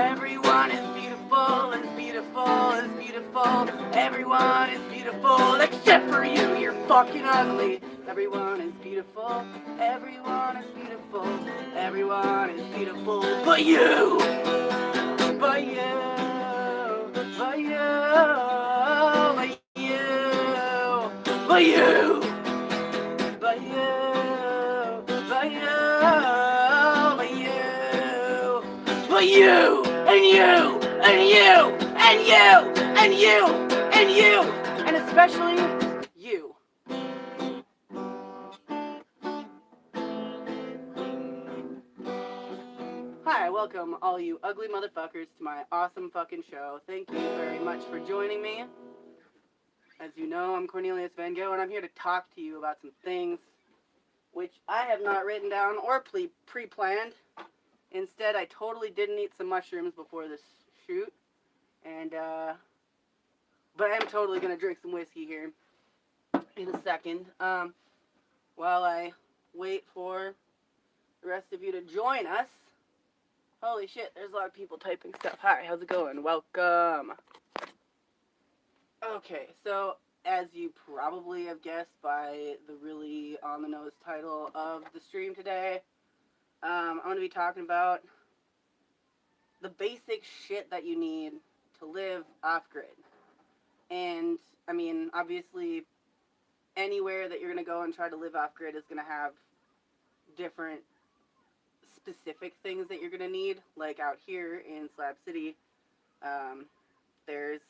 Everyone is beautiful, is beautiful, is beautiful. Everyone is beautiful except for you. You're fucking ugly. Everyone is beautiful. Everyone is beautiful. Everyone is beautiful. But you. But you. But you. But you. But you. But you. But you. But you, and you, and you, and you, and you, and you, and especially you. Hi, welcome all you ugly motherfuckers to my awesome fucking show. Thank you very much for joining me. As you know, I'm Cornelius Van Gogh, and I'm here to talk to you about some things which I have not written down or pre-planned. Instead, I totally didn't eat some mushrooms before this shoot, and but I am totally gonna drink some whiskey here in a second. While I wait for the rest of you to join us. Holy shit, there's a lot of people typing stuff. Hi, how's it going? Welcome. Okay, so as you probably have guessed by the really on-the-nose title of the stream today, I'm going to be talking about the basic shit that you need to live off-grid. And, I mean, obviously, anywhere that you're going to go and try to live off-grid is going to have different specific things that you're going to need. Like out here in Slab City, there's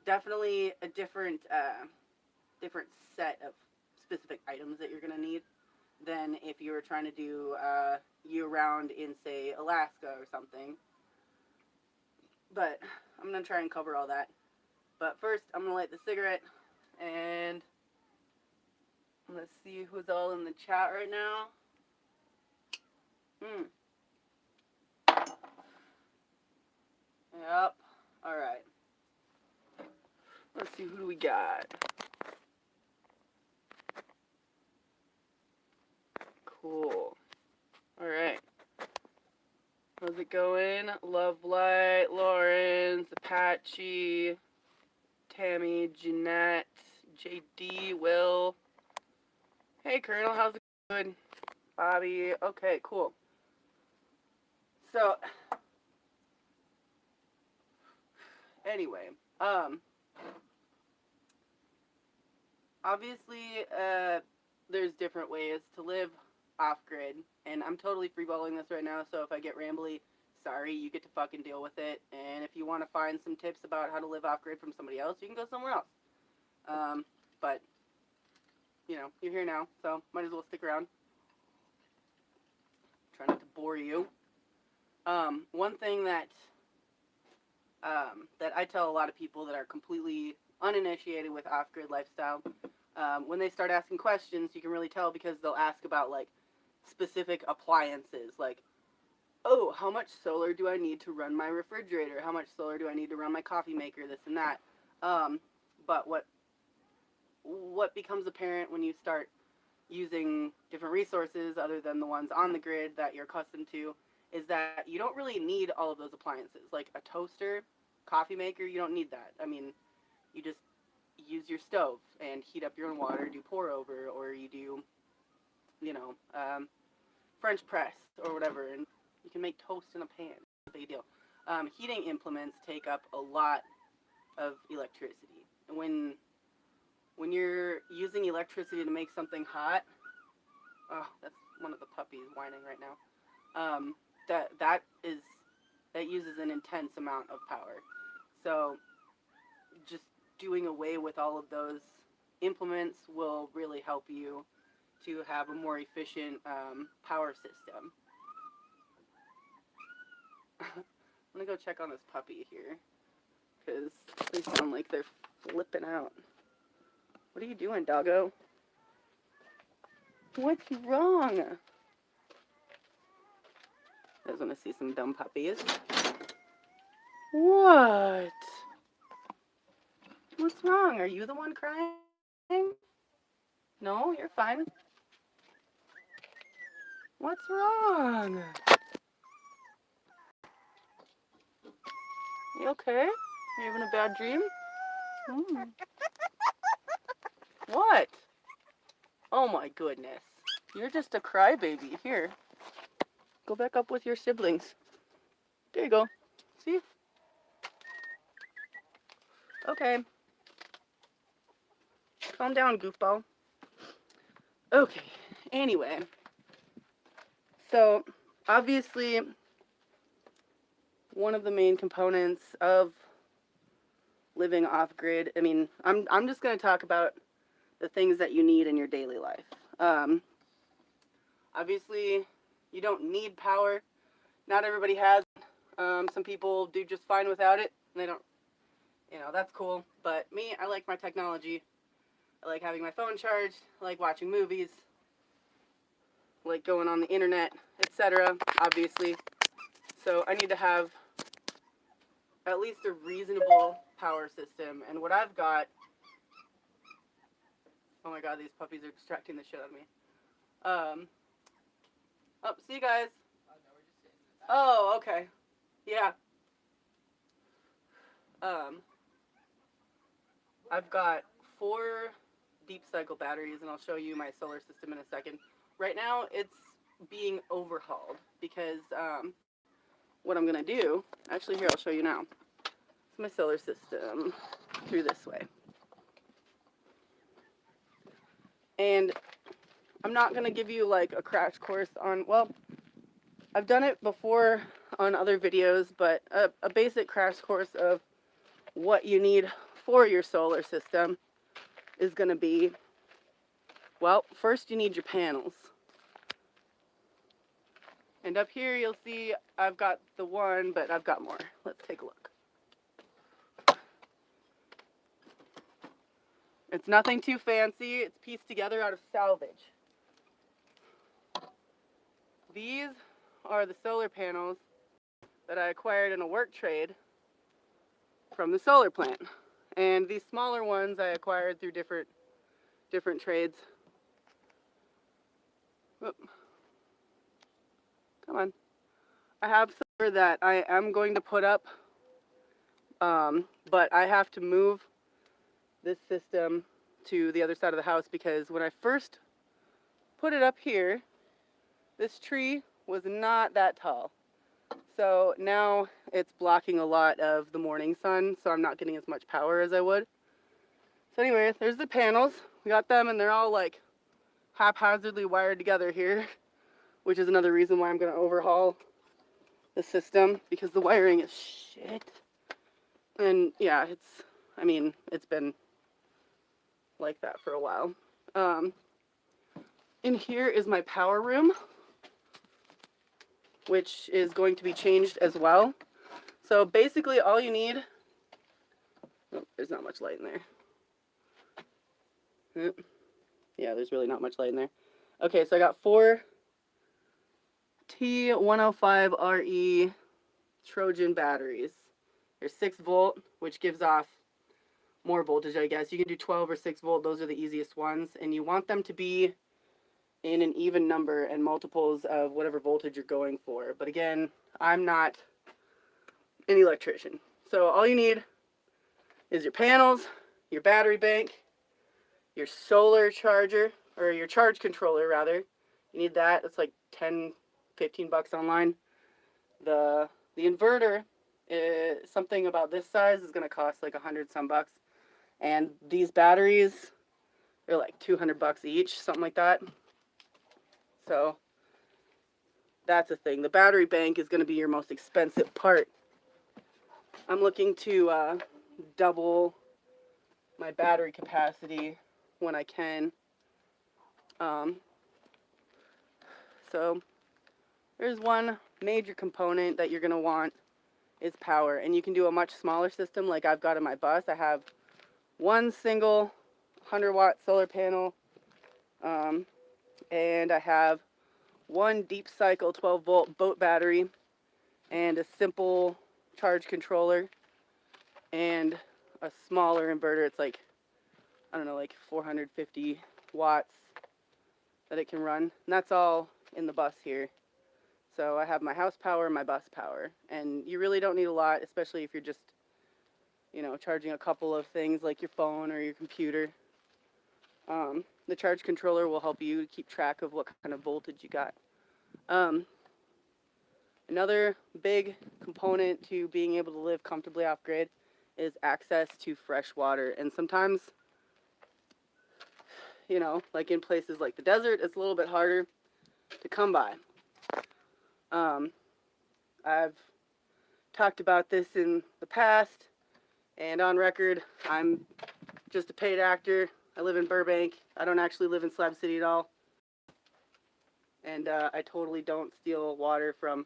definitely a different set of specific items that you're going to need than if you were trying to do year-round in, say, Alaska or something. But I'm going to try and cover all that. But first, I'm going to light the cigarette, and let's see who's all in the chat right now. Yep. Alright. Let's see, who do we got? Cool. Alright. How's it going? Love Light, Lawrence, Apache, Tammy, Jeanette, JD, Will. Hey, Colonel, how's it going? Bobby. Okay, cool. So, anyway, obviously, there's different ways to live off-grid, and I'm totally freeballing this right now, so if I get rambly, sorry, you get to fucking deal with it, and if you want to find some tips about how to live off-grid from somebody else, you can go somewhere else. But, you know, you're here now, so might as well stick around. Try not to bore you. One thing that I tell a lot of people that are completely uninitiated with off-grid lifestyle, when they start asking questions, you can really tell because they'll ask about, like, specific appliances, like, oh, how much solar do I need to run my refrigerator? How much solar do I need to run my coffee maker? This and that. But what becomes apparent when you start using different resources other than the ones on the grid that you're accustomed to is that you don't really need all of those appliances. Like a toaster, coffee maker, you don't need that. I mean, you just use your stove and heat up your own water, do pour over, or you do, you know, French press or whatever, and you can make toast in a pan. Big deal. Heating implements take up a lot of electricity. And when you're using electricity to make something hot, oh, that's one of the puppies whining right now. That uses an intense amount of power. So just doing away with all of those implements will really help you to have a more efficient power system. I'm gonna go check on this puppy here because they sound like they're flipping out. What are you doing, doggo? What's wrong? I just want to see some dumb puppies. What? What's wrong? Are you the one crying? No, you're fine. What's wrong? You okay? You having a bad dream? Mm. What? Oh my goodness. You're just a crybaby. Here. Go back up with your siblings. There you go. See? Okay. Calm down, goofball. Okay. Anyway. So, obviously, one of the main components of living off-grid, I mean, I'm just going to talk about the things that you need in your daily life. Obviously, you don't need power. Not everybody has. Some people do just fine without it. And they don't, that's cool. But me, I like my technology. I like having my phone charged. I like watching movies. I like going on the internet, etc. Obviously. So I need to have at least a reasonable power system. And what I've got... Oh my god, these puppies are distracting the shit out of me. Oh, see you guys. Oh, okay. Yeah. I've got 4 deep cycle batteries, and I'll show you my solar system in a second. Right now, it's being overhauled because what I'm going to do, actually here, I'll show you now. It's my solar system through this way. And I'm not going to give you like a crash course on, well, I've done it before on other videos, but a basic crash course of what you need for your solar system is going to be, well, first you need your panels. And up here you'll see I've got the one, but I've got more. Let's take a look. It's nothing too fancy. It's pieced together out of salvage. These are the solar panels that I acquired in a work trade from the solar plant. And these smaller ones I acquired through different trades. Whoop. Come on. I have solar that I am going to put up, but I have to move this system to the other side of the house because when I first put it up here, this tree was not that tall. So now it's blocking a lot of the morning sun, so I'm not getting as much power as I would. So anyway, there's the panels. We got them, and they're all like haphazardly wired together here, which is another reason why I'm going to overhaul the system, because the wiring is shit. And yeah, it's been like that for a while. In here is my power room, which is going to be changed as well. So basically all you need, oh, there's not much light in there. Yeah, there's really not much light in there. Okay, so I got 4 T105RE Trojan batteries. They're 6 volt, which gives off more voltage, I guess. You can do 12 or 6 volt. Those are the easiest ones. And you want them to be in an even number and multiples of whatever voltage you're going for. But again, I'm not an electrician. So all you need is your panels, your battery bank, your solar charger, or your charge controller rather. You need that. It's like 10, 15 bucks online. The inverter is something about this size is going to cost like 100 some bucks. And these batteries are like 200 bucks each, something like that. So that's a thing. The battery bank is going to be your most expensive part. I'm looking to double my battery capacity when I can. So there's one major component that you're going to want is power. And you can do a much smaller system like I've got in my bus. I have one single 100-watt solar panel, and I have one deep cycle 12-volt boat battery and a simple charge controller and a smaller inverter. It's like, I don't know, like 450 watts that it can run. And that's all in the bus here. So I have my house power and my bus power. And you really don't need a lot, especially if you're just, charging a couple of things like your phone or your computer. The charge controller will help you keep track of what kind of voltage you got. Another big component to being able to live comfortably off-grid is access to fresh water. And sometimes, like in places like the desert, it's a little bit harder to come by. I've talked about this in the past, and on record, I'm just a paid actor. I live in Burbank. I don't actually live in Slab City at all. And I totally don't steal water from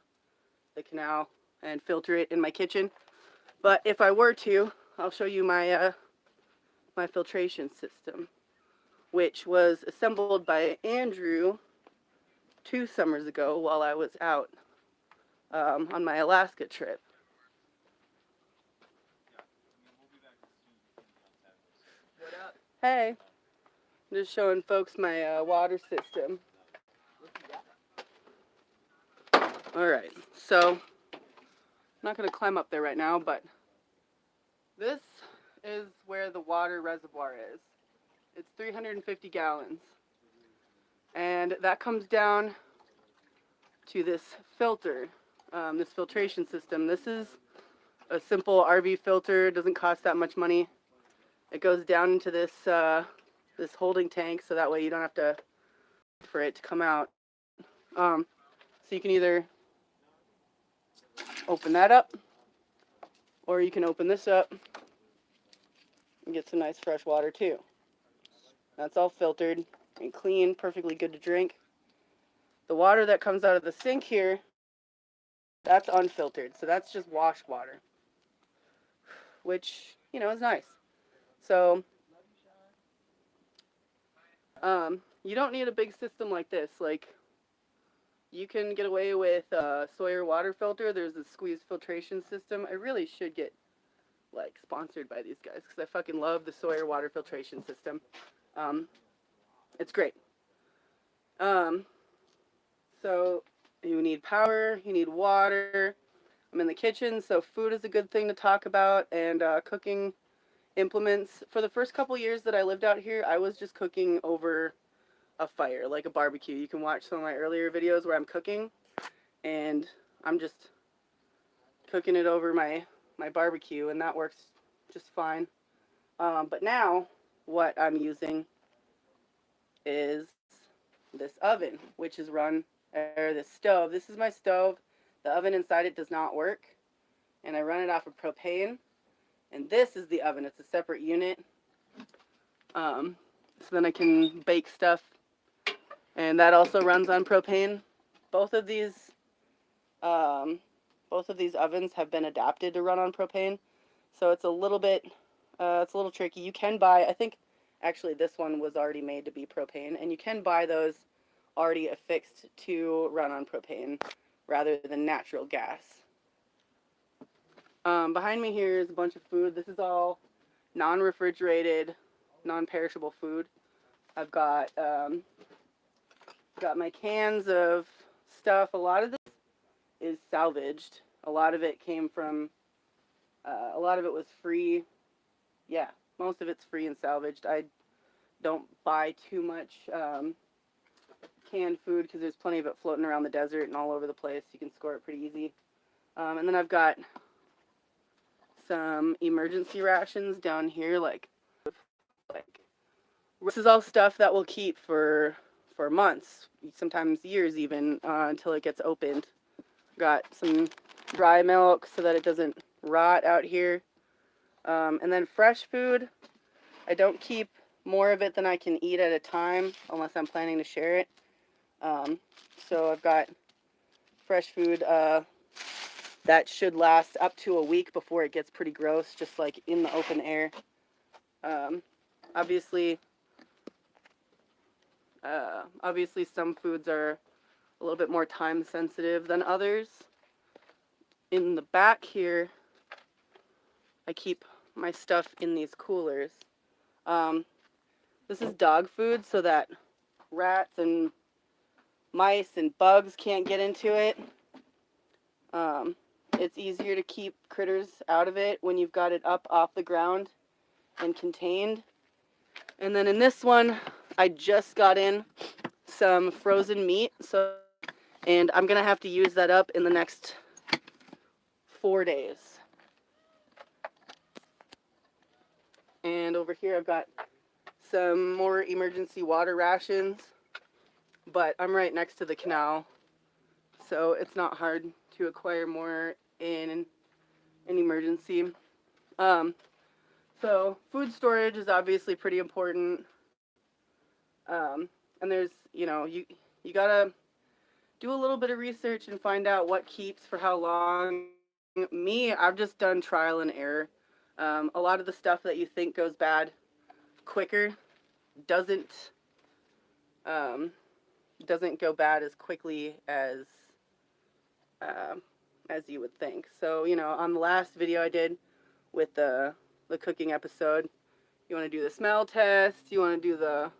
the canal and filter it in my kitchen. But if I were to, I'll show you my filtration system, which was assembled by Andrew 2 summers ago while I was out on my Alaska trip. What up? Hey, I'm just showing folks my water system. Alright, so I'm not going to climb up there right now, but this is where the water reservoir is. It's 350 gallons. And that comes down to this filter, this filtration system. This is a simple RV filter. It doesn't cost that much money. It goes down into this this holding tank, so that way you don't have to wait for it to come out. So you can either open that up, or you can open this up and get some nice fresh water too. That's all filtered and clean, perfectly good to drink. The water that comes out of the sink here, that's unfiltered, so that's just wash water, which, is nice. So, you don't need a big system like this. Like, you can get away with a Sawyer water filter. There's a squeeze filtration system. I really should get, sponsored by these guys, because I fucking love the Sawyer water filtration system. It's great. So you need power, you need water. I'm in the kitchen, so food is a good thing to talk about, and cooking implements. For the first couple years that I lived out here, I was just cooking over a fire, like a barbecue. You can watch some of my earlier videos where I'm cooking, and I'm just cooking it over my barbecue, and that works just fine. But now, what I'm using is this oven, which is run, or this stove. This is my stove. The oven inside it does not work, and I run it off of propane. And this is the oven. It's a separate unit. So then I can bake stuff, and that also runs on propane. Both of these ovens have been adapted to run on propane, so it's a little bit, it's a little tricky. You can buy, I think, actually this one was already made to be propane, and you can buy those already affixed to run on propane rather than natural gas. Behind me here is a bunch of food. This is all non-refrigerated, non-perishable food. I've got my cans of stuff. A lot of this is salvaged. A lot of it came from, a lot of it was free. Yeah, most of it's free and salvaged. I don't buy too much canned food because there's plenty of it floating around the desert and all over the place. You can score it pretty easy. And then I've got some emergency rations down here, like this is all stuff that will keep for months, sometimes years even, until it gets opened. Got some dry milk so that it doesn't rot out here. And then fresh food, I don't keep more of it than I can eat at a time unless I'm planning to share it. So I've got fresh food that should last up to a week before it gets pretty gross, just like in the open air. Obviously some foods are a little bit more time sensitive than others. In the back here, I keep my stuff in these coolers. This is dog food so that rats and mice and bugs can't get into it. It's easier to keep critters out of it when you've got it up off the ground and contained. And then in this one, I just got in some frozen meat, and I'm gonna have to use that up in the next 4 days. And over here I've got some more emergency water rations, but I'm right next to the canal, so it's not hard to acquire more in an emergency. So food storage is obviously pretty important. And there's, you gotta do a little bit of research and find out what keeps for how long. Me, I've just done trial and error. A lot of the stuff that you think goes bad quicker doesn't go bad as quickly as you would think. So, on the last video I did with the cooking episode, you want to do the smell test, you want to do the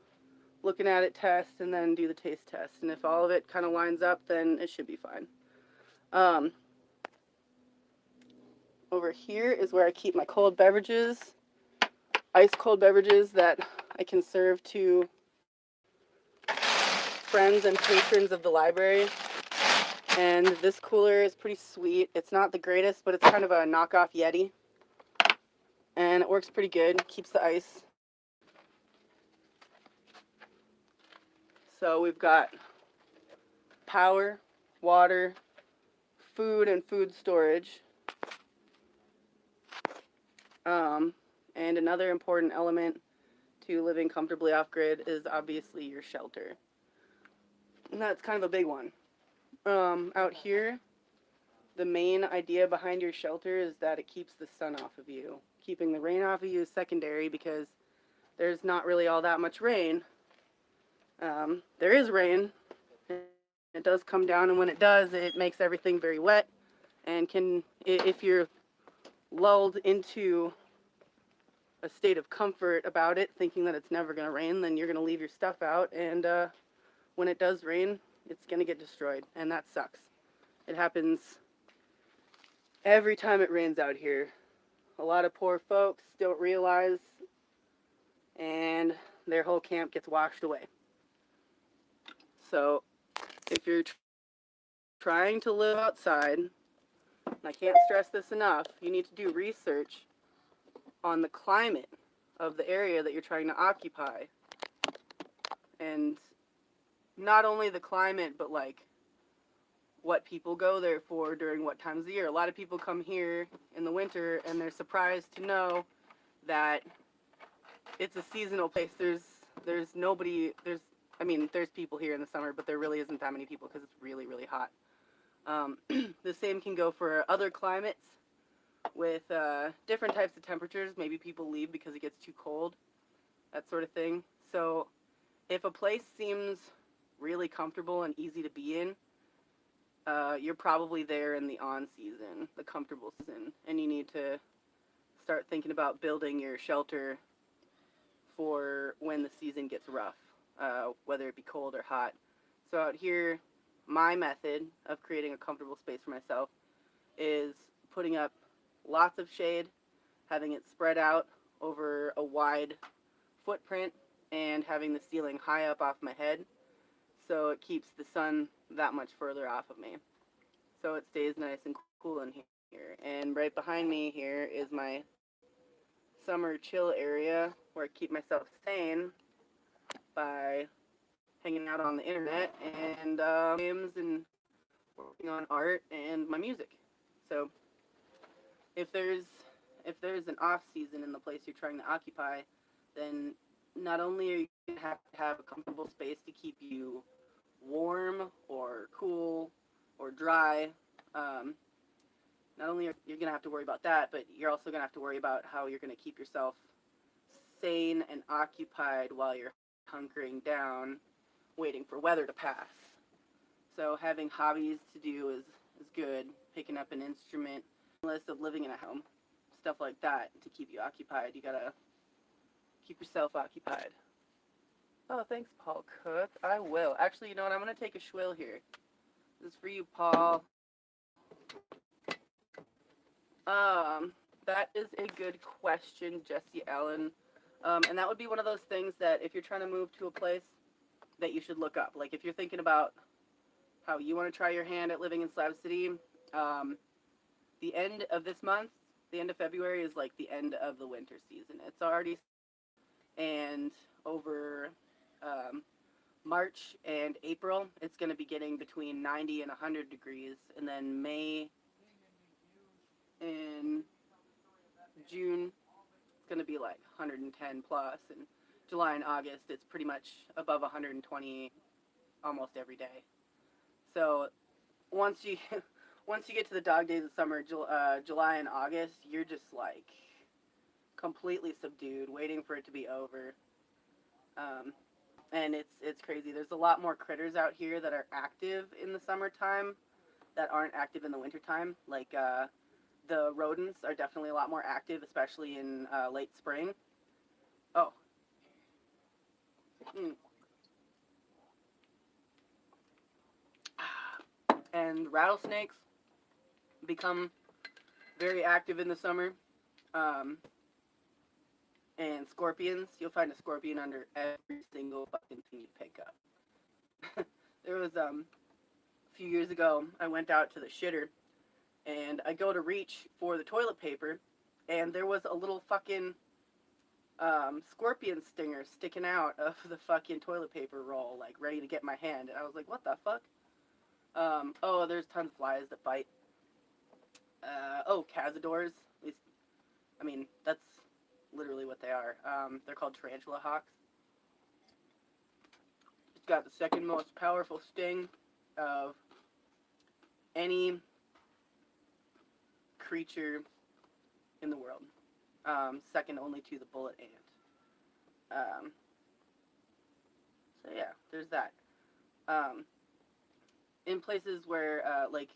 looking at it test, and then do the taste test. And if all of it kind of lines up, then it should be fine. Over here is where I keep my cold beverages, ice cold beverages that I can serve to friends and patrons of the library. And this cooler is pretty sweet. It's not the greatest, but it's kind of a knockoff Yeti. And it works pretty good, keeps the ice. So we've got power, water, food, and food storage. And another important element to living comfortably off-grid is obviously your shelter. And that's kind of a big one. Out here, the main idea behind your shelter is that it keeps the sun off of you. Keeping the rain off of you is secondary because there's not really all that much rain. There is rain. It does come down, and when it does, it makes everything very wet. And if you're lulled into a state of comfort about it, thinking that it's never going to rain, then you're going to leave your stuff out, and when it does rain, it's going to get destroyed, and that sucks. It happens every time it rains out here. A lot of poor folks don't realize, and their whole camp gets washed away. So if you're trying to live outside, and I can't stress this enough, you need to do research on the climate of the area that you're trying to occupy. And not only the climate, but like what people go there for during what times of the year. A lot of people come here in the winter and they're surprised to know that it's a seasonal place. There's people here in the summer, but there really isn't that many people because it's really, really hot. The same can go for other climates with different types of temperatures. Maybe people leave because it gets too cold, that sort of thing. So if a place seems really comfortable and easy to be in, you're probably there in the on-season, the comfortable season, and you need to start thinking about building your shelter for when the season gets rough, whether it be cold or hot. So out here, my method of creating a comfortable space for myself is putting up lots of shade, having it spread out over a wide footprint, and having the ceiling high up off my head so it keeps the sun that much further off of me. So it stays nice and cool in here. And right behind me here is my summer chill area where I keep myself sane by hanging out on the internet and games and working on art and my music. So if there's an off season in the place you're trying to occupy, then not only are you going to have a comfortable space to keep you warm or cool or dry, not only are you going to have to worry about that, but you're also going to have to worry about how you're going to keep yourself sane and occupied while you're hunkering down, waiting for weather to pass. So having hobbies to do is good. Picking up an instrument, list of living in a home, stuff like that to keep you occupied. You gotta keep yourself occupied. Oh, thanks, Paul Cook. I will. Actually, you know what? I'm gonna take a swill here. This is for you, Paul. That is a good question, Jesse Allen. And that would be one of those things that if you're trying to move to a place that you should look up. Like if you're thinking about how you want to try your hand at living in Slab City, the end of this month, the end of February is like the end of the winter season. It's already, and over March and April, it's going to be getting between 90 and 100 degrees. And then May and June, it's going to be like 110 plus. And July and August, it's pretty much above 120 almost every day. So once you get to the dog days of summer, July and August, you're just like completely subdued, waiting for it to be over. And it's crazy. There's a lot more critters out here that are active in the summertime that aren't active in the wintertime. Like the rodents are definitely a lot more active, especially in late spring. Oh. Mm. And rattlesnakes become very active in the summer. And scorpions, you'll find a scorpion under every single fucking thing you pick up. There was a few years ago, I went out to the shitter, and I go to reach for the toilet paper, and there was a little fucking scorpion stinger sticking out of the fucking toilet paper roll, like ready to get my hand. And I was like, what the fuck? Oh, there's tons of flies that bite. Cazadors. At least, I mean, that's literally what they are. They're called tarantula hawks. It's got the second most powerful sting of any creature in the world. Second only to the bullet ant. So yeah, there's that. In places where, like,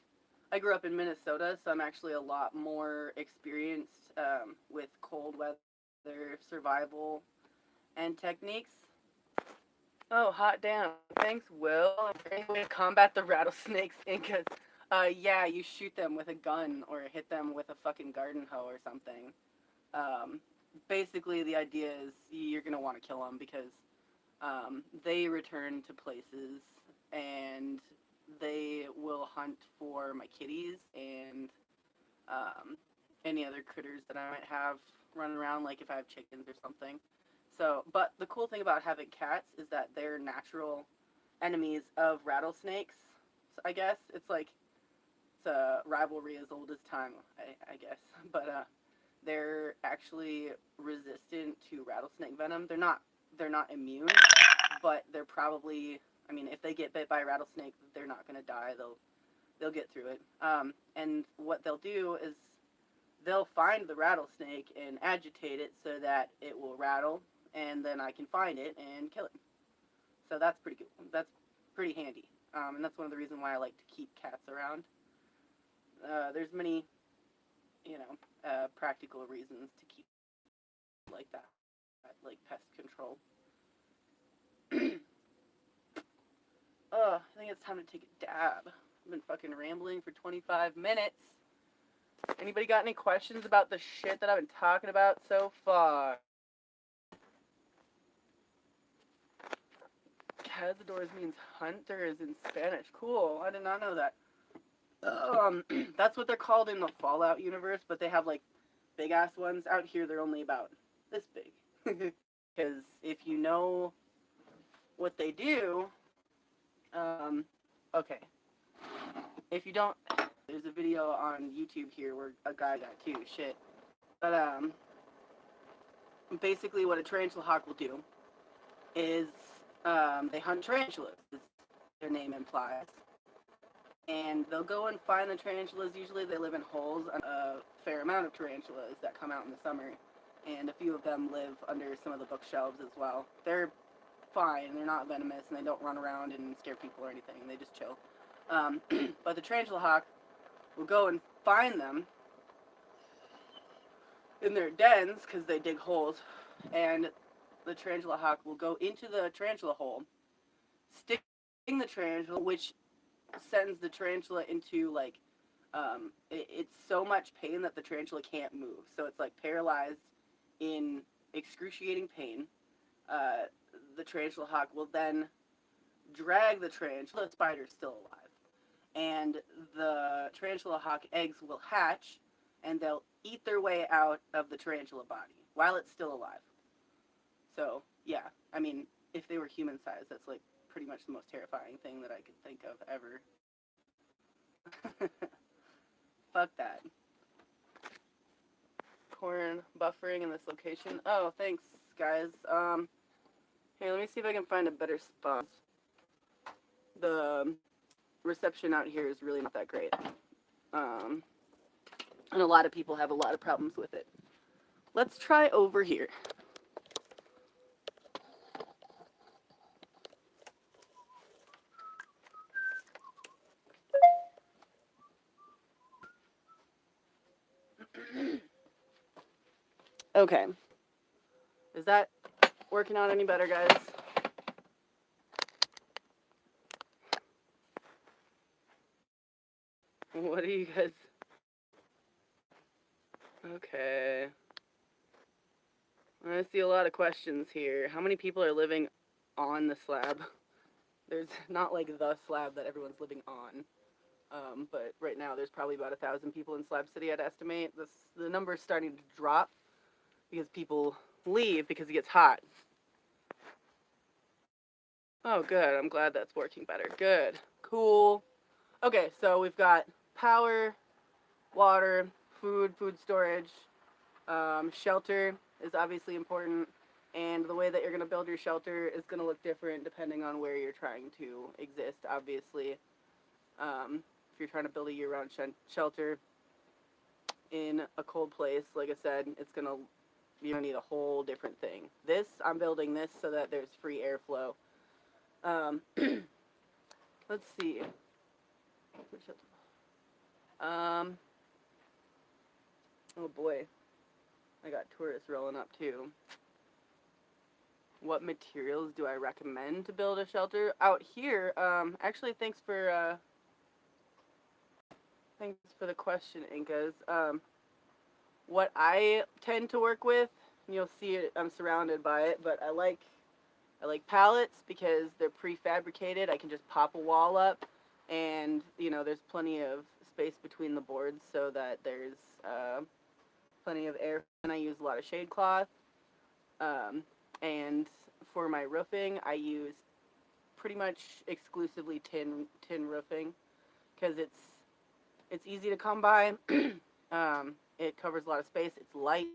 I grew up in Minnesota, so I'm actually a lot more experienced with cold weather survival and techniques. Oh, hot damn. Thanks, Will. Is there any way to combat the rattlesnakes, Incas? Yeah, you shoot them with a gun or hit them with a fucking garden hoe or something. Basically, the idea is you're going to want to kill them because they return to places and they will hunt for my kitties and any other critters that I might have running around, like if I have chickens or something. So, but the cool thing about having cats is that they're natural enemies of rattlesnakes, I guess. It's like, it's a rivalry as old as time, I guess. But they're actually resistant to rattlesnake venom. They're not immune, but they're probably, I mean, if they get bit by a rattlesnake, they're not going to die. They'll get through it. And what they'll do is they'll find the rattlesnake and agitate it so that it will rattle, and then I can find it and kill it. So that's pretty good. That's pretty handy. And that's one of the reasons why I like to keep cats around. There's many, practical reasons to keep like that, like pest control. I think it's time to take a dab. I've been fucking rambling for 25 minutes. Anybody got any questions about the shit that I've been talking about so far? Cazadores means hunters in Spanish. Cool. I did not know that. That's what they're called in the Fallout universe, but they have like big ass ones. Out here, they're only about this big. Because if you know what they do, okay. If you don't, there's a video on YouTube here where a guy got too shit. But basically, what a tarantula hawk will do is they hunt tarantulas, as their name implies. And they'll go and find the tarantulas. Usually they live in holes. A fair amount of tarantulas that come out in the summer. And a few of them live under some of the bookshelves as well. They're fine. They're not venomous, and they don't run around and scare people or anything. They just chill. But the tarantula hawk will go and find them in their dens, because they dig holes. And the tarantula hawk will go into the tarantula hole, sting the tarantula, which sends the tarantula into like It's so much pain that the tarantula can't move. So it's like paralyzed in excruciating pain. Uh, the tarantula hawk will then drag the tarantula. The spider's still alive. And the tarantula hawk eggs will hatch and they'll eat their way out of the tarantula body while it's still alive. So, yeah, I mean, if they were human sized, that's like pretty much the most terrifying thing that I could think of ever. Fuck that. Corn buffering in this location. Oh, thanks, guys. Here, let me see if I can find a better spot. The reception out here is really not that great. And a lot of people have a lot of problems with it. Let's try over here. Okay. Is that working out any better, guys? What do you guys... Okay. I see a lot of questions here. How many people are living on the slab? There's not like the slab that everyone's living on. But right now there's probably about 1,000 people in Slab City, I'd estimate. The number's starting to drop because people leave because it gets hot. Oh, good. I'm glad that's working better. Good. Cool. Okay, so we've got power, water, food storage, shelter is obviously important, and the way that you're going to build your shelter is going to look different depending on where you're trying to exist, obviously. If you're trying to build a year-round shelter in a cold place, like I said, you're going to need a whole different thing. I'm building this so that there's free airflow. Let's see. Oh boy. I got tourists rolling up too. What materials do I recommend to build a shelter? Out here, actually thanks for the question, Incas. What I tend to work with, you'll see it, I'm surrounded by it, but I like pallets because they're prefabricated. I can just pop a wall up and, there's plenty of space between the boards so that there's plenty of air. And I use a lot of shade cloth. And for my roofing, I use pretty much exclusively tin roofing because it's easy to come by. It covers a lot of space. It's light.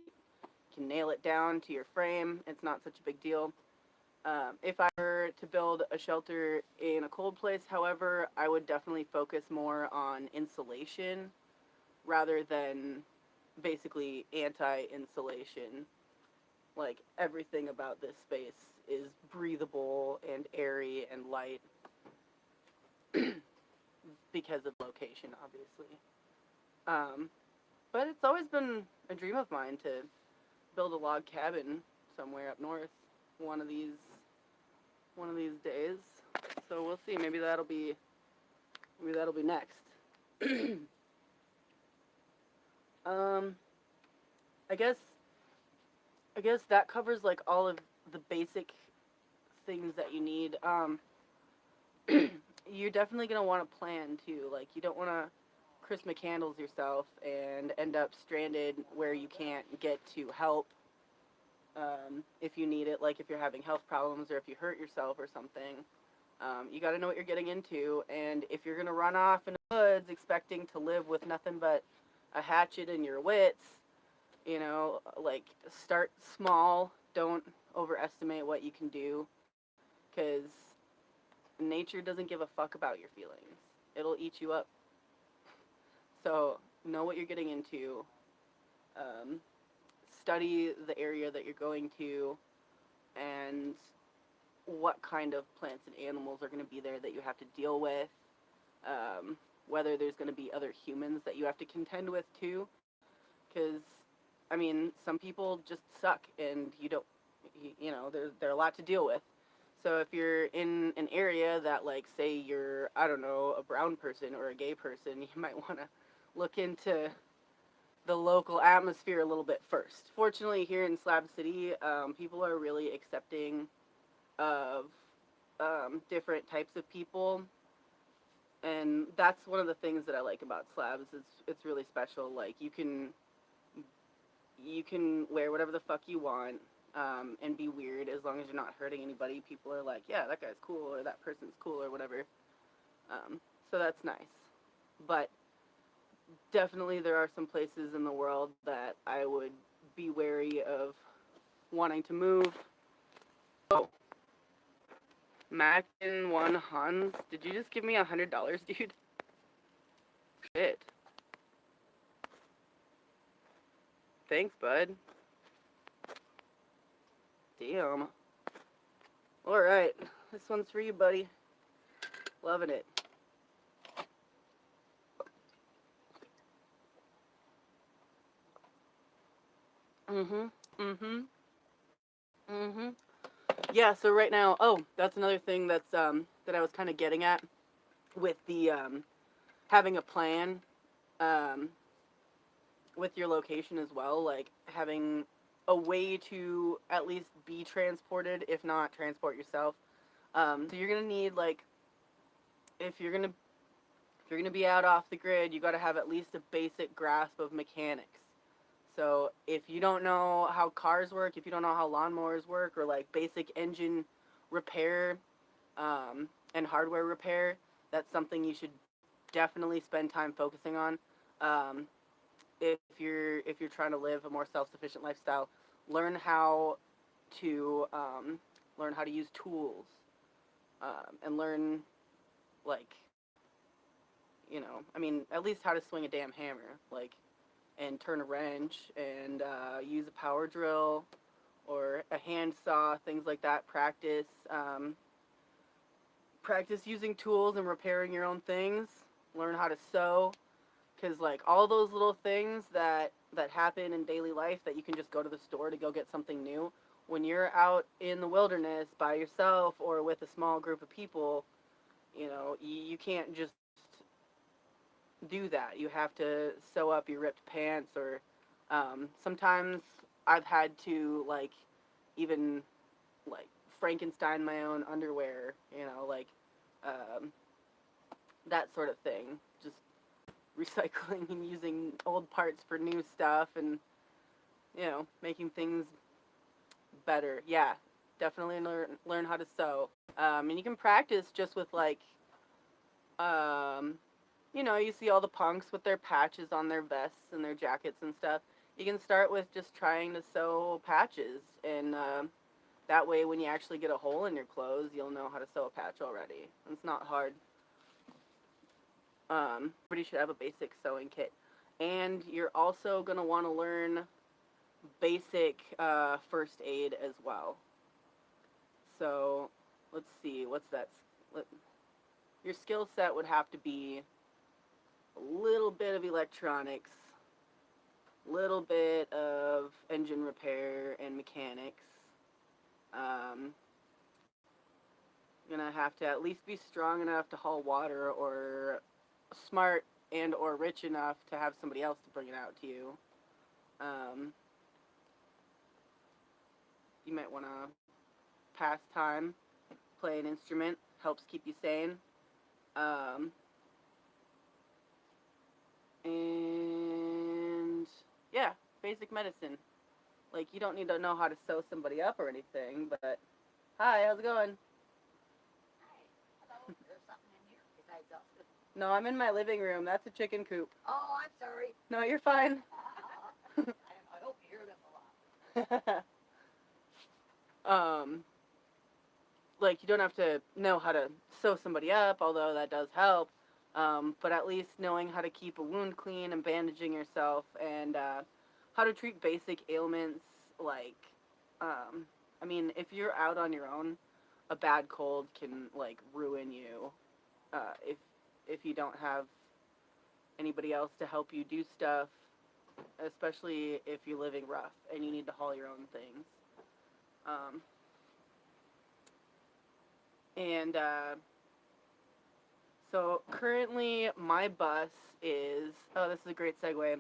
You can nail it down to your frame. It's not such a big deal. If I were to build a shelter in a cold place, however, I would definitely focus more on insulation rather than basically anti-insulation. Like, everything about this space is breathable and airy and light because of location, obviously. But it's always been a dream of mine to build a log cabin somewhere up north one of these days. So we'll see. Maybe that'll be next. I guess that covers like all of the basic things that you need. You're definitely gonna want to plan too. Like, you don't want to Christmas candles yourself and end up stranded where you can't get to help if you need it. Like if you're having health problems or if you hurt yourself or something. You got to know what you're getting into, and if you're gonna run off in the woods expecting to live with nothing but a hatchet and your wits, like, start small. Don't overestimate what you can do, because nature doesn't give a fuck about your feelings. It'll eat you up. So know what you're getting into. Study the area that you're going to, and what kind of plants and animals are going to be there that you have to deal with. Whether there's going to be other humans that you have to contend with too, because some people just suck, and they're a lot to deal with. So if you're in an area that, like, say you're, I don't know, a brown person or a gay person, you might want to look into the local atmosphere a little bit first. Fortunately, here in Slab City, people are really accepting of different types of people, and that's one of the things that I like about Slabs. It's really special. Like you can wear whatever the fuck you want, and be weird as long as you're not hurting anybody. People are like, yeah, that guy's cool or that person's cool or whatever. So that's nice. But definitely there are some places in the world that I would be wary of wanting to move. Oh, Mackin one Hans, did you just give me $100, dude? Shit. Thanks, bud. Damn. Alright, this one's for you, buddy. Loving it. Mm-hmm. Mm-hmm. Mm-hmm. Yeah, so right now, oh, that's another thing that I was kind of getting at with the having a plan um with your location as well, like having a way to at least be transported, if not transport yourself. So you're gonna need like if you're gonna if you're gonna be out off the grid, you got to have at least a basic grasp of mechanics. So if you don't know how cars work, if you don't know how lawnmowers work, or like basic engine repair and hardware repair, that's something you should definitely spend time focusing on. Um, if you're trying to live a more self-sufficient lifestyle, learn how to learn how to use tools, and learn like I mean at least how to swing a damn hammer, like and turn a wrench and use a power drill or a hand saw, things like that. Practice using tools and repairing your own things. Learn how to sew, because like all those little things that happen in daily life that you can just go to the store to go get something new. When you're out in the wilderness by yourself or with a small group of people, you can't just do that. You have to sew up your ripped pants, or sometimes I've had to like even like Frankenstein my own underwear, like um, that sort of thing. Just recycling and using old parts for new stuff, and making things better. Yeah, definitely learn how to sew. And you can practice just with like um, you see all the punks with their patches on their vests and their jackets and stuff. You can start with just trying to sew patches, and that way when you actually get a hole in your clothes, you'll know how to sew a patch already. It's not hard. Everybody should have a basic sewing kit. And you're also going to want to learn basic first aid as well. So let's see, what's that? Your skill set would have to be a little bit of electronics, little bit of engine repair and mechanics. You're gonna have to at least be strong enough to haul water, or smart and or rich enough to have somebody else to bring it out to you. Um, you might want to pass time, play an instrument, helps keep you sane. Um, and yeah, basic medicine. Like you don't need to know how to sew somebody up or anything, but hi, how's it going? Hi. Hello. There's something in here besides us. No, I'm in my living room. That's a chicken coop. Oh, I'm sorry. No, you're fine. I hope you hear them a lot. um, like you don't have to know how to sew somebody up, although that does help. But at least knowing how to keep a wound clean and bandaging yourself, and how to treat basic ailments like, I mean, if you're out on your own, a bad cold can like ruin you. If you don't have anybody else to help you do stuff, especially if you're living rough and you need to haul your own things. Um, and So currently, my bus is. Oh, this is a great segue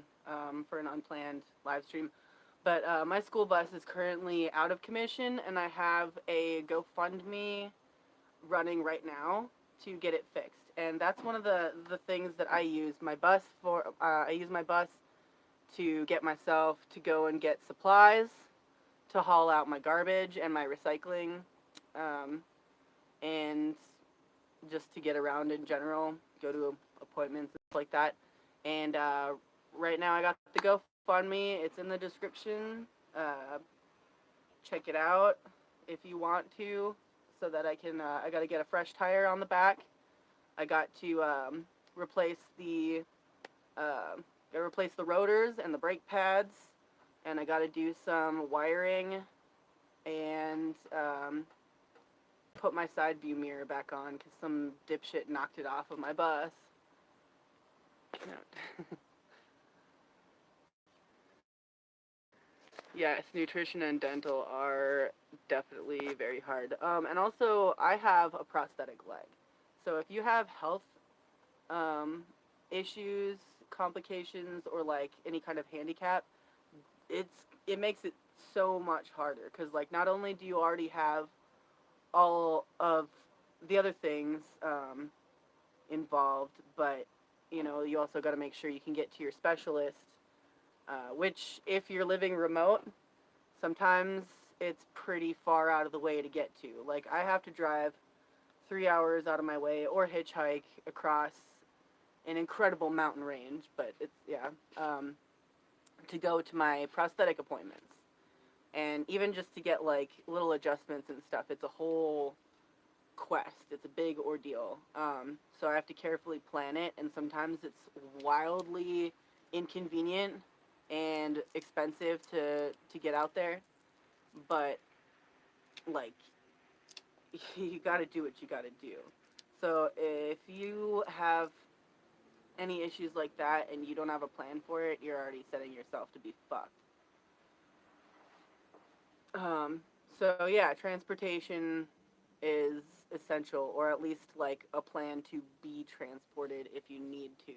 for an unplanned live stream. But my school bus is currently out of commission, and I have a GoFundMe running right now to get it fixed. And that's one of the things that I use my bus for. I use my bus to get myself to go and get supplies, to haul out my garbage and my recycling, um, and just to get around in general, go to appointments and stuff like that. And right now I got the GoFundMe. It's in the description. Uh, Check it out if you want to, so that I can. I got to get a fresh tire on the back. I got to replace the replace the rotors and the brake pads, and I got to do some wiring and put my side view mirror back on because some dipshit knocked it off of my bus. Yes, nutrition and dental are definitely very hard. And also, I have a prosthetic leg. So if you have health um, issues, complications, or like any kind of handicap, it makes it so much harder because like not only do you already have all of the other things involved, but you also got to make sure you can get to your specialist. Which, if you're living remote, sometimes it's pretty far out of the way to get to. Like I have to drive 3 hours out of my way or hitchhike across an incredible mountain range, but it's to go to my prosthetic appointments. And even just to get like little adjustments and stuff, it's a whole quest. It's a big ordeal. So I have to carefully plan it, and sometimes it's wildly inconvenient and expensive to get out there. But like, you got to do what you got to do. So if you have any issues like that and you don't have a plan for it, you're already setting yourself to be fucked. So yeah, transportation is essential, or at least like a plan to be transported if you need to.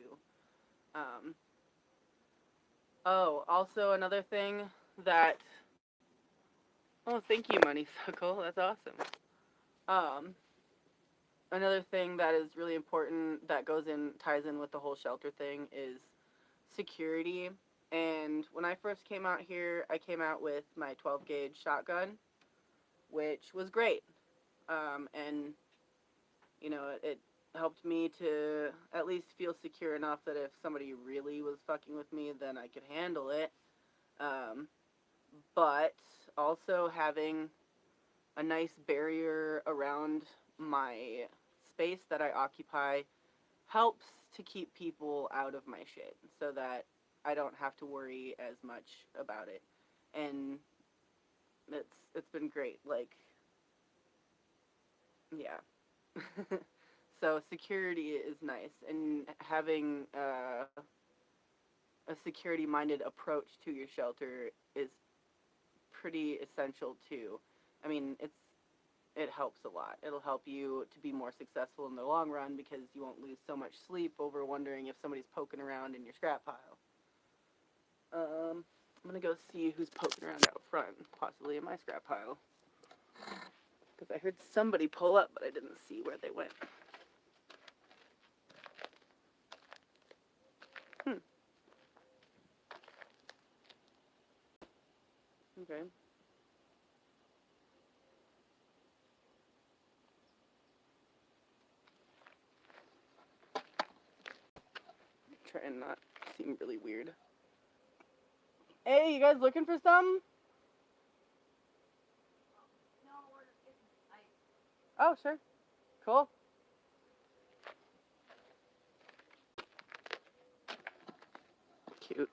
Um, also another thing that. Oh, thank you, Moneysuckle. That's awesome. Um, Another thing that is really important that ties in with the whole shelter thing is security. And when I first came out here, I came out with my 12 gauge shotgun, which was great. And it helped me to at least feel secure enough that if somebody really was fucking with me, then I could handle it. Um, but also having a nice barrier around my space that I occupy helps to keep people out of my shit so that I don't have to worry as much about it. And it's been great. Like, yeah. So security is nice, and having a security-minded approach to your shelter is pretty essential too. I mean, it helps a lot. It'll help you to be more successful in the long run because you won't lose so much sleep over wondering if somebody's poking around in your scrap pile. I'm gonna go see who's poking around out front, possibly in my scrap pile. Because I heard somebody pull up, but I didn't see where they went. Okay. Try and not seem really weird. Hey, you guys looking for some? No, we're just getting ice. Oh, sure. Cool. Cute.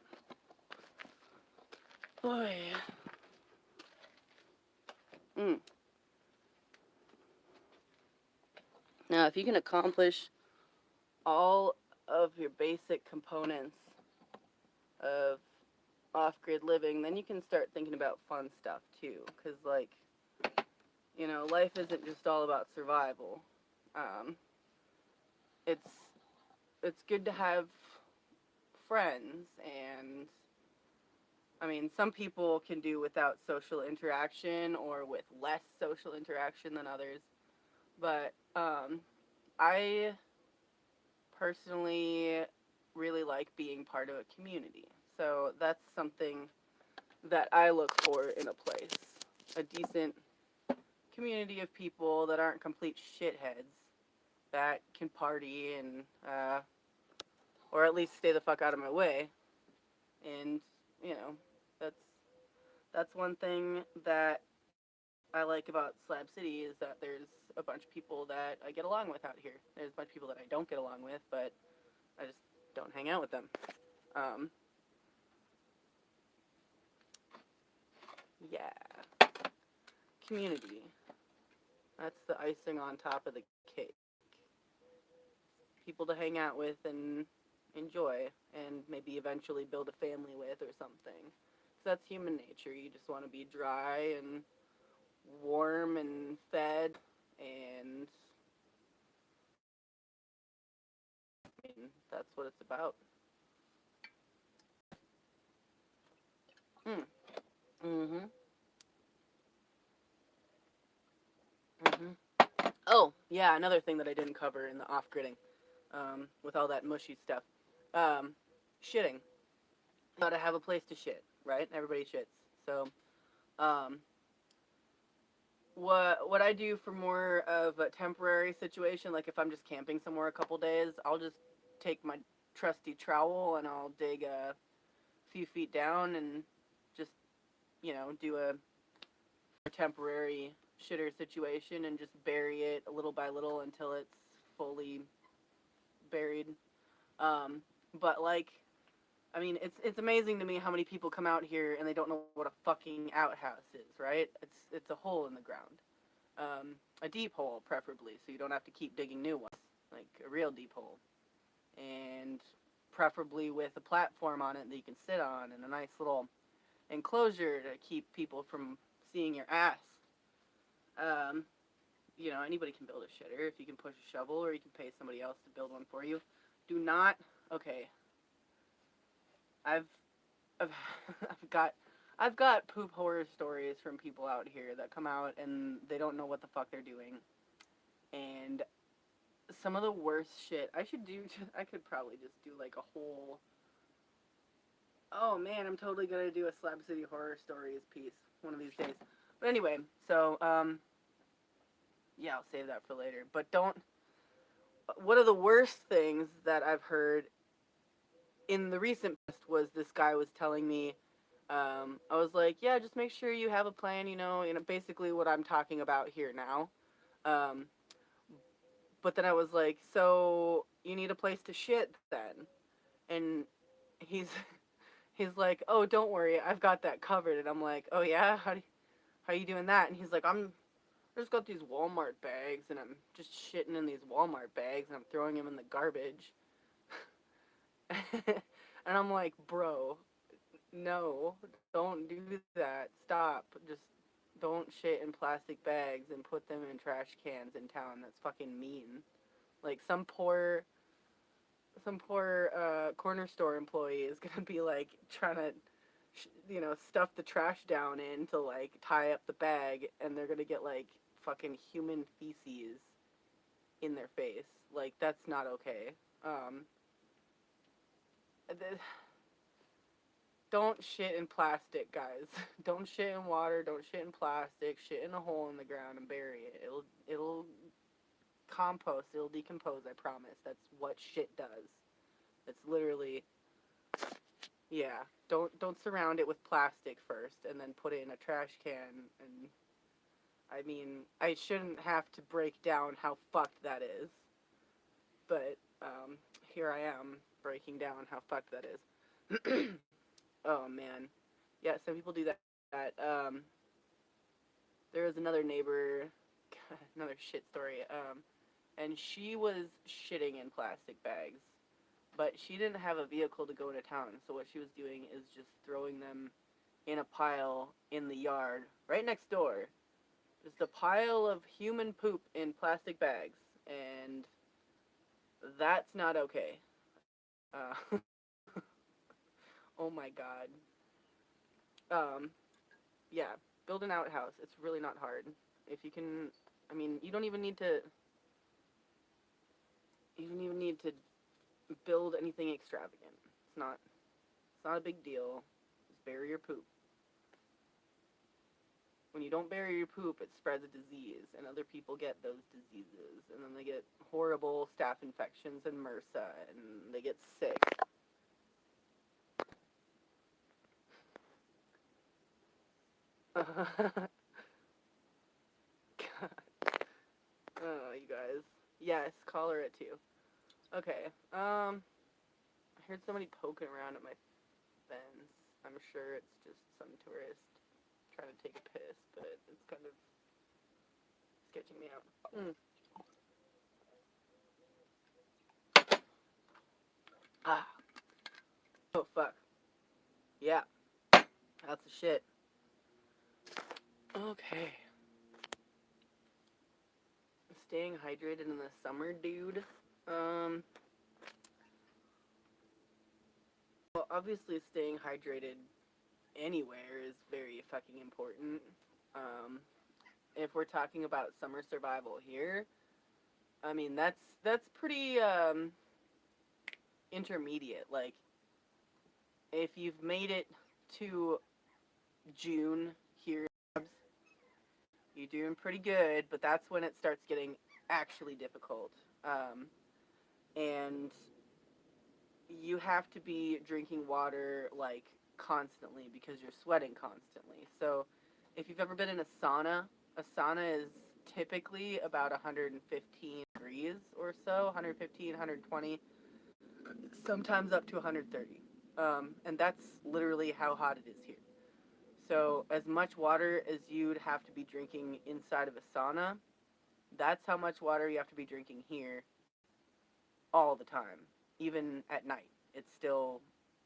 Boy. Now, if you can accomplish all of your basic components of off-grid living, then you can start thinking about fun stuff too. Because, like, life isn't just all about survival. Um, it's it's good to have friends, and I mean, some people can do without social interaction or with less social interaction than others. But I personally really like being part of a community. So that's something that I look for in a place. A decent community of people that aren't complete shitheads that can party and, or at least stay the fuck out of my way. And, you know, that's that's one thing that I like about Slab City is that there's a bunch of people that I get along with out here. There's a bunch of people that I don't get along with, but I just don't hang out with them. Um, yeah, community. That's the icing on top of the cake. People to hang out with and enjoy, and maybe eventually build a family with or something. 'Cause that's human nature. You just want to be dry and warm and fed, and I mean that's what it's about. Mm. Mhm. Mhm. Oh yeah, another thing that I didn't cover in the off gridding, with all that mushy stuff, um, shitting. Gotta have a place to shit, right? Everybody shits. So, um, what I do for more of a temporary situation, like if I'm just camping somewhere a couple days, I'll just take my trusty trowel and I'll dig a few feet down and just do a temporary shitter situation and just bury it little by little until it's fully buried. Um, but like, I mean, it's amazing to me how many people come out here and they don't know what a fucking outhouse is, right? It's a hole in the ground, a deep hole preferably, so you don't have to keep digging new ones, like a real deep hole, and preferably with a platform on it that you can sit on and a nice little enclosure to keep people from seeing your ass. Um, anybody can build a shitter if you can push a shovel or you can pay somebody else to build one for you. Do not. Okay, I've I've I've got I've got poop horror stories from people out here that come out and they don't know what the fuck they're doing. And some of the worst shit I should do. I could probably just do like a whole. Oh man, I'm totally gonna do a Slab City horror stories piece one of these days. But anyway, so yeah, I'll save that for later. But don't. One of the worst things that I've heard in the recent past was this guy was telling me. I was like, yeah, just make sure you have a plan. Basically what I'm talking about here now. Um, but then I was like, so you need a place to shit then, and he's he's like, oh, don't worry, I've got that covered. And I'm like, oh yeah, how you doing that? And he's like, I just got these Walmart bags, and I'm just shitting in these Walmart bags, and I'm throwing them in the garbage. And I'm like, bro, no, don't do that. Stop. Just don't shit in plastic bags and put them in trash cans in town. That's fucking mean. Like some poor corner store employee is gonna be like trying to stuff the trash down in to like tie up the bag, and they're gonna get like fucking human feces in their face. Like that's not okay. Um, don't shit in plastic, guys. Don't shit in water. Don't shit in plastic. Shit in a hole in the ground and bury it. It'll compost. It'll decompose. I promise. That's what shit does. It's literally, yeah. Don't surround it with plastic first and then put it in a trash can. And I mean, I shouldn't have to break down how fucked that is, but here I am breaking down how fucked that is. Oh man, yeah. Some people do that. There was another neighbor, another shit story. And she was shitting in plastic bags, but she didn't have a vehicle to go into town. So what she was doing is just throwing them in a pile in the yard right next door. Just a pile of human poop in plastic bags, and That's not okay. Uh, oh my god. Um, yeah, build an outhouse. It's really not hard. If you can, I mean, you don't even need to. You don't even need to build anything extravagant. It's not. It's not a big deal. Just bury your poop. When you don't bury your poop, it spreads a disease, and other people get those diseases, and then they get horrible staph infections and MRSA, and they get sick. God. Oh, you guys. Yes, cholera too. Okay. I heard somebody poking around at my fence. I'm sure it's just some tourist trying to take a piss, but it's kind of sketching me out. Ah. Oh, fuck. Yeah. That's the shit. Okay. Staying hydrated in the summer, dude. Well, obviously staying hydrated anywhere is very fucking important. Um, if we're talking about summer survival here, I mean that's pretty intermediate. Like if you've made it to June here, you're doing pretty good, but that's when it starts getting actually difficult. And you have to be drinking water like constantly because you're sweating constantly. So if you've ever been in a sauna is typically about 115 degrees or so, 115, 120, sometimes up to 130. And that's literally how hot it is here. So as much water as you'd have to be drinking inside of a sauna, that's how much water you have to be drinking here all the time, even at night. It's still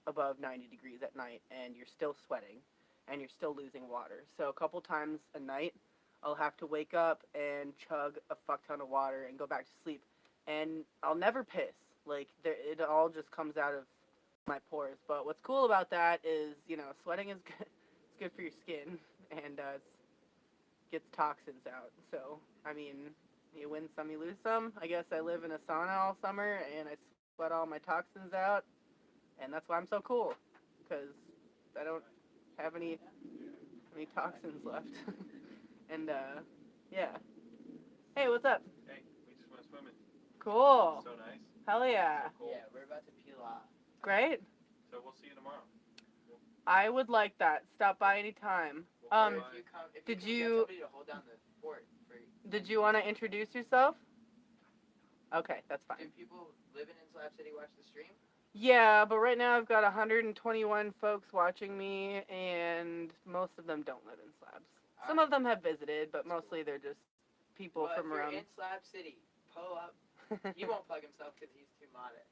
above 90 degrees at night, and you're still sweating, and you're still losing water. So a couple times a night, I'll have to wake up and chug a fuck ton of water and go back to sleep, and I'll never piss. Like, it all just comes out of my pores. But what's cool about that is, sweating is good. It's good for your skin, and it gets toxins out. So, I mean, you win some, you lose some. I guess I live in a sauna all summer, and I sweat all my toxins out, and that's why I'm so cool, because I don't have any toxins left. And, yeah. Hey, what's up? Hey, we just went swimming. Cool. So nice. Hell yeah. So cool. Yeah, we're about to peel off. Great. So we'll see you tomorrow. I would like that. Stop by anytime. We'll If you come, if did you, you- can get somebody to hold down the fort for you. Did you want to introduce yourself? Okay, that's Do fine. people living in Slab City watch the stream? Yeah, but right now I've got 121 folks watching me, and most of them don't live in Slabs. Some of them have visited, but mostly they're just people Well, from if you're around. in Slab City, pull up. He won't plug himself because he's too modest.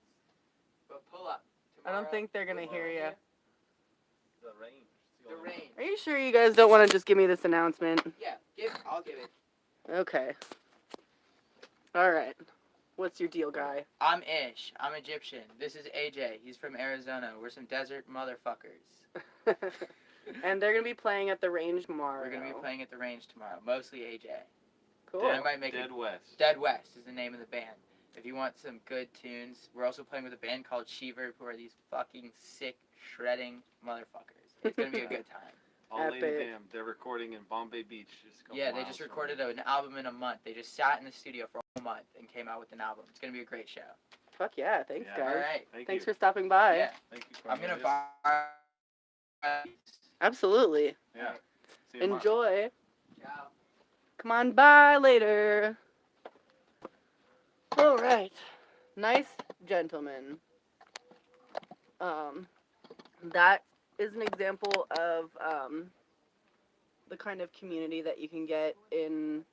But pull up I tomorrow. don't think they're gonna We'll hear film you. The range. The range. Are you sure you guys don't want to just give me this announcement? Yeah, I'll give it. Okay. All right. What's your deal, guy? I'm Ish. I'm Egyptian. This is AJ. He's from Arizona. We're some desert motherfuckers. And they're gonna be playing at the range tomorrow. We're gonna be playing at the range tomorrow. Mostly AJ. Cool. I might make Dead West. Dead West is the name of the band. If you want some good tunes, we're also playing with a band called Sheaver, who are these fucking sick, shredding motherfuckers. It's gonna be a good time. All Lady Epic. Damn. They're recording in Bombay Beach. Just a couple Yeah, they miles just from recorded here. an album in a month. They just sat in the studio for a whole month and came out with an album. It's gonna be a great show. Fuck yeah! Thanks, Yeah. guys. All right. Thanks you. for stopping by. Yeah. Thank you, I'm gonna Cornelius. buy. Absolutely. Yeah. See you tomorrow. Enjoy. Ciao. Come on by later. All right. Nice gentleman. That is an example of the kind of community that you can get in.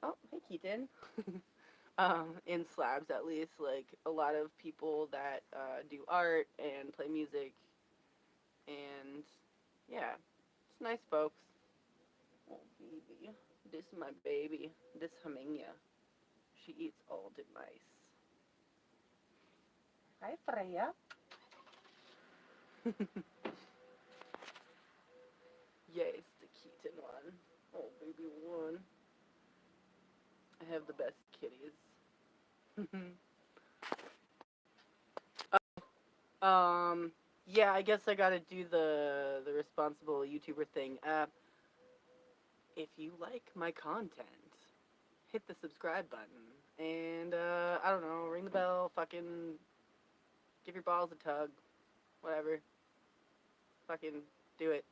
Oh, hey, Keaton. In Slabs, at least, like a lot of people that do art and play music, and yeah, it's nice folks. Oh, baby. This is my baby. This Haminga. She eats all the mice. Hi, Freya. Yes, the kitten one. Oh, baby one. I have the best kitties. Yeah, I guess I gotta do the responsible YouTuber thing. If you like my content, hit the subscribe button. And, I don't know, ring the bell, fucking give your balls a tug. Whatever. Fucking do it.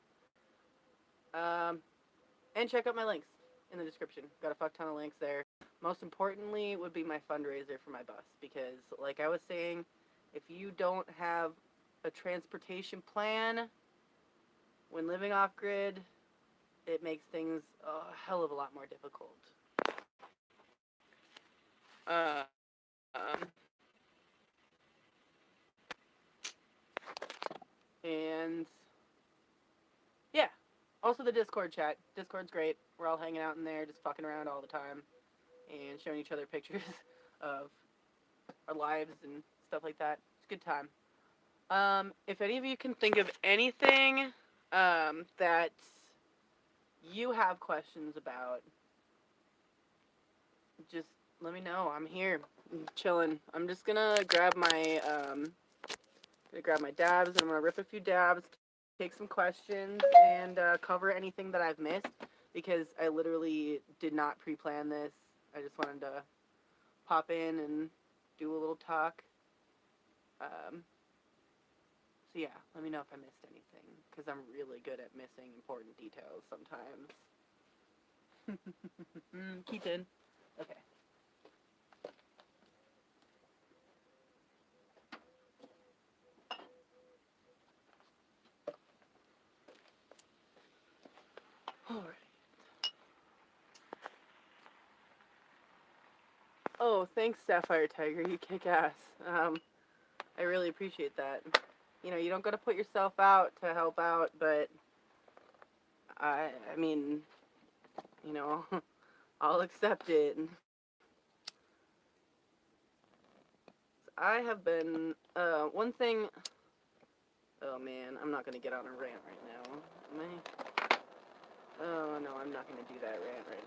And check out my links in the description. Got a fuck ton of links there. Most importantly would be my fundraiser for my bus. Because, like I was saying, if you don't have a transportation plan when living off grid, it makes things a hell of a lot more difficult. Um, and yeah, also the Discord chat. Discord's great. We're all hanging out in there, just fucking around all the time, and showing each other pictures of our lives and stuff like that. It's a good time. If any of you can think of anything that you have questions about, just let me know. I'm here. I'm chilling. I'm just gonna grab my dabs, and I'm gonna rip a few dabs, take some questions, and cover anything that I've missed, because I literally did not pre-plan this. I just wanted to pop in and do a little talk. So yeah, let me know if I missed anything, because I'm really good at missing important details sometimes. Keaton. Okay. Alright. Oh, thanks, Sapphire Tiger. You kick ass. I really appreciate that. You know, you don't gotta put yourself out to help out, but I mean, you know, I'll accept it. I have been, one thing, oh man, I'm not gonna get on a rant right now. Am I? Oh no, I'm not gonna do that rant right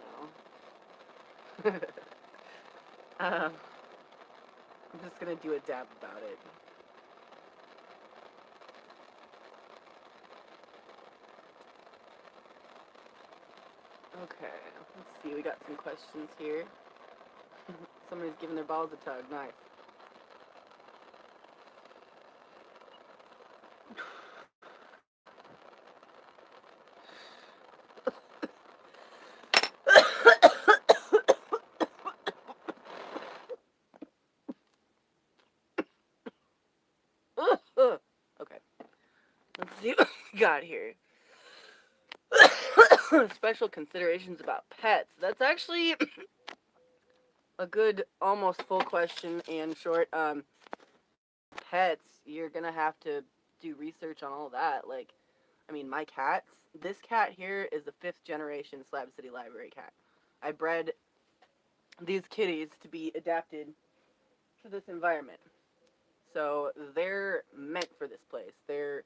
now. I'm just gonna do a dab about it. Okay, let's see, we got some questions here. Somebody's giving their balls a tug, nice. Okay, let's see what we got here. Special considerations about pets. That's actually a good, almost full question and short. Pets, you're gonna have to do research on all that. Like, I mean, my cats. This cat here is a 5th generation Slab City Library cat. I bred these kitties to be adapted to this environment. So they're meant for this place. Their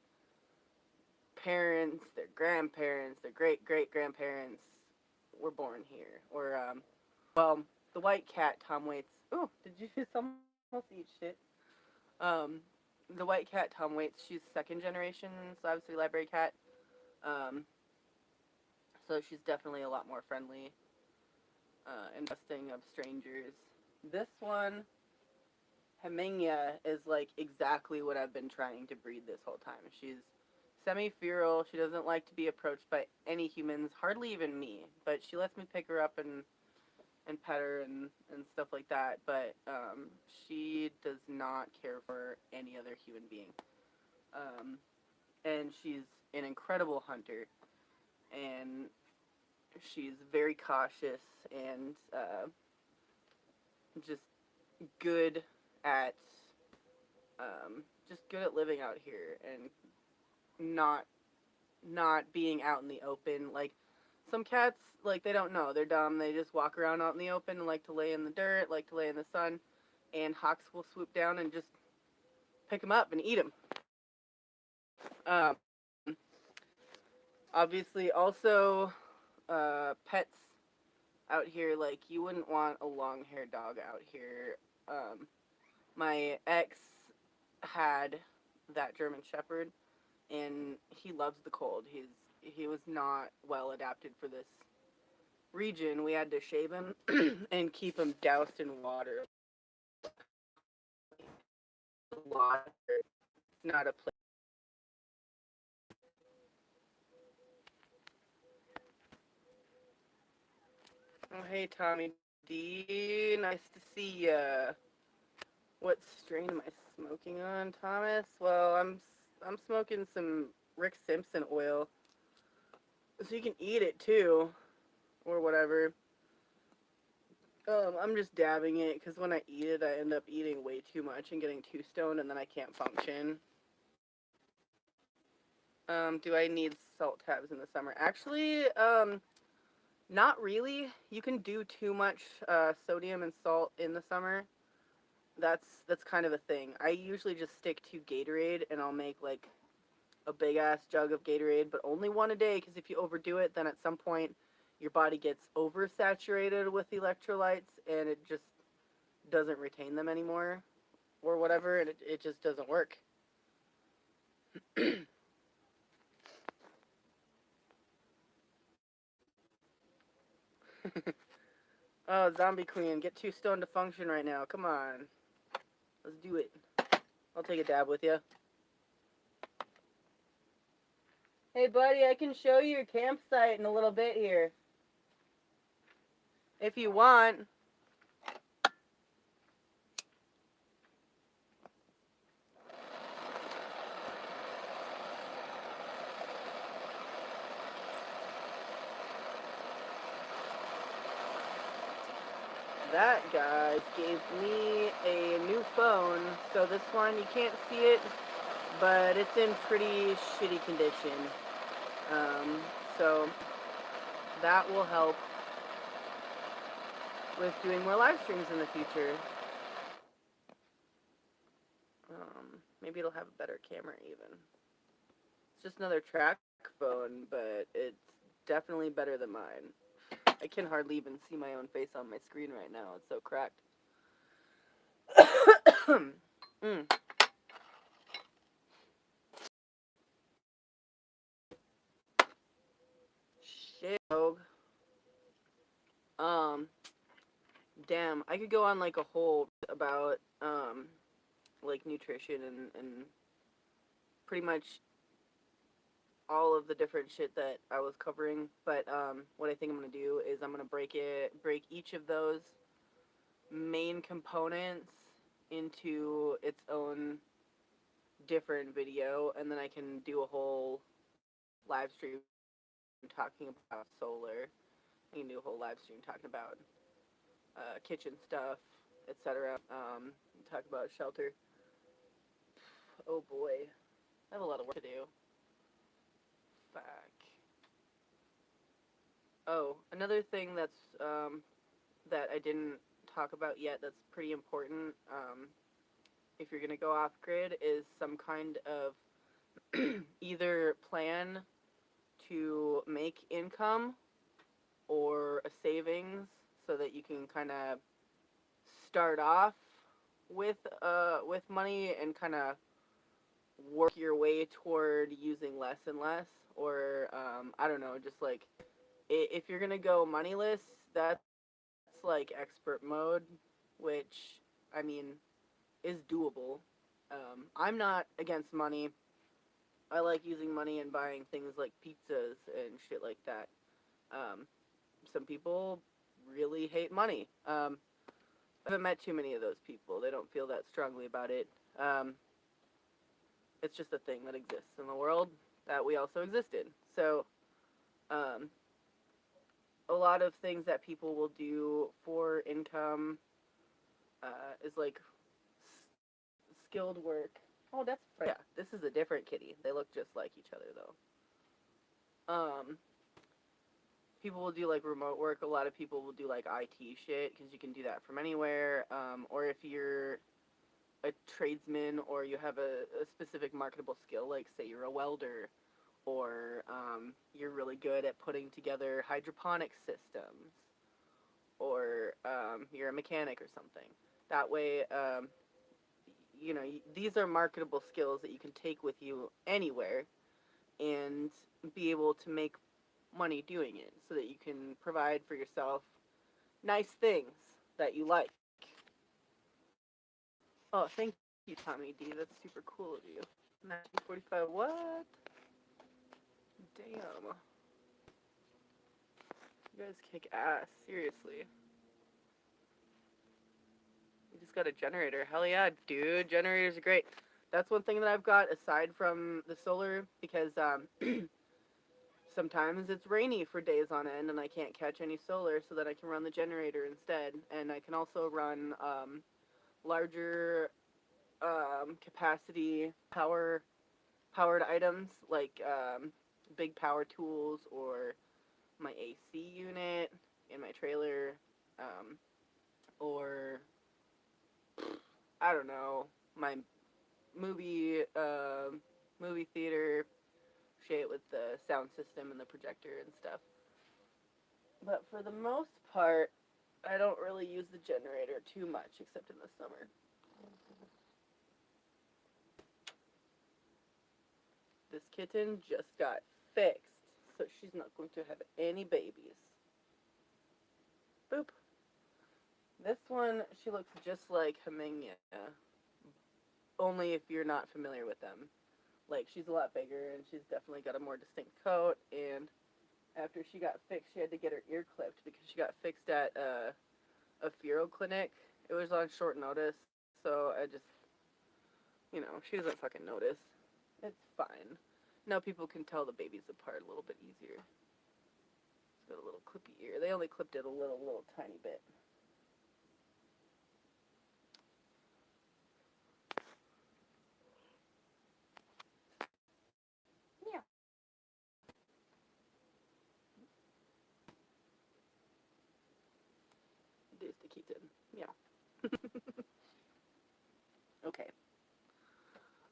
parents, their grandparents, their great-great-grandparents were born here. Or, well, the white cat, Tom Waits. Oh, did you just almost eat shit? The white cat, Tom Waits, she's 2nd generation Slab City Library cat. So she's definitely a lot more friendly, and trusting of strangers. This one, Hemingya, is like exactly what I've been trying to breed this whole time. She's semi-feral. She doesn't like to be approached by any humans, hardly even me. But she lets me pick her up and pet her and stuff like that. But she does not care for any other human being. And she's an incredible hunter. And she's very cautious and just good at living out here and not being out in the open. Like, some cats, like, they don't know, they're dumb, they just walk around out in the open and like to lay in the dirt, like to lay in the sun, and hawks will swoop down and just pick them up and eat them. Um, obviously, also, pets out here, like, you wouldn't want a long-haired dog out here. My ex had that German Shepherd, and he loves the cold. He was not well adapted for this region. We had to shave him and keep him doused in water. Water. It's not a place. Oh, hey, Tommy D. Nice to see ya. What strain am I smoking on, Thomas? Well, I'm smoking some Rick Simpson oil, so you can eat it too, or whatever. I'm just dabbing it because when I eat it, I end up eating way too much and getting too stoned, and then I can't function. Do I need salt tabs in the summer? Actually, not really. You can do too much sodium and salt in the summer. That's kind of a thing. I usually just stick to Gatorade, and I'll make like a big ass jug of Gatorade, but only one a day, because if you overdo it, then at some point your body gets oversaturated with electrolytes and it just doesn't retain them anymore or whatever, and it just doesn't work. Oh, Zombie Queen, get too stoned to function right now. Come on. Let's do it. I'll take a dab with you. Hey, buddy, I can show you your campsite in a little bit here. If you want. That guy gave me a new phone, so this one, you can't see it, but it's in pretty shitty condition. So that will help with doing more live streams in the future. Maybe it'll have a better camera even. It's just another track phone, but it's definitely better than mine. I can hardly even see my own face on my screen right now. It's so cracked. Shit, dog. Damn, I could go on like a whole about like nutrition and pretty much all of the different shit that I was covering, but what I think I'm gonna do is I'm gonna break each of those main components into its own different video, and then I can do a whole live stream talking about solar. I can do a whole live stream talking about kitchen stuff, etc. Talk about shelter. Oh boy, I have a lot of work to do. Fuck. Oh, another thing that's that I didn't talk about yet that's pretty important if you're gonna go off grid is some kind of either plan to make income or a savings so that you can kind of start off with money and kind of work your way toward using less and less, or I don't know, just like if you're gonna go moneyless, that's like expert mode, which I mean is doable. I'm not against money. I like using money and buying things like pizzas and shit like that. Some people really hate money. I haven't met too many of those people. They don't feel that strongly about it. It's just a thing that exists in the world that we also exist in. So, a lot of things that people will do for income is like skilled work. Oh, that's yeah. This is a different kitty. They look just like each other though. People will do like remote work. A lot of people will do like IT shit because you can do that from anywhere. Or if you're a tradesman or you have a specific marketable skill, like say you're a welder or you're really good at putting together hydroponic systems or you're a mechanic or something. That way, these are marketable skills that you can take with you anywhere and be able to make money doing it so that you can provide for yourself nice things that you like. Oh, thank you, Tommy D. That's super cool of you. 1945, what? Damn. You guys kick ass, seriously. You just got a generator. Hell yeah, dude. Generators are great. That's one thing that I've got aside from the solar because sometimes it's rainy for days on end and I can't catch any solar, so that I can run the generator instead. And I can also run larger capacity powered items like big power tools or my AC unit in my trailer, or I don't know, my movie movie theater shit with the sound system and the projector and stuff. But for the most part, I don't really use the generator too much, except in the summer. This kitten just got fixed, so she's not going to have any babies. Boop. This one, she looks just like Hemingway, only if you're not familiar with them. Like, she's a lot bigger, and she's definitely got a more distinct coat, and after she got fixed, she had to get her ear clipped because she got fixed at a Furo clinic. It was on short notice, so I just, she doesn't fucking notice. It's fine. Now people can tell the babies apart a little bit easier. It's got a little clippy ear. They only clipped it a little tiny bit. Yeah. There's the kitten. Yeah. Okay.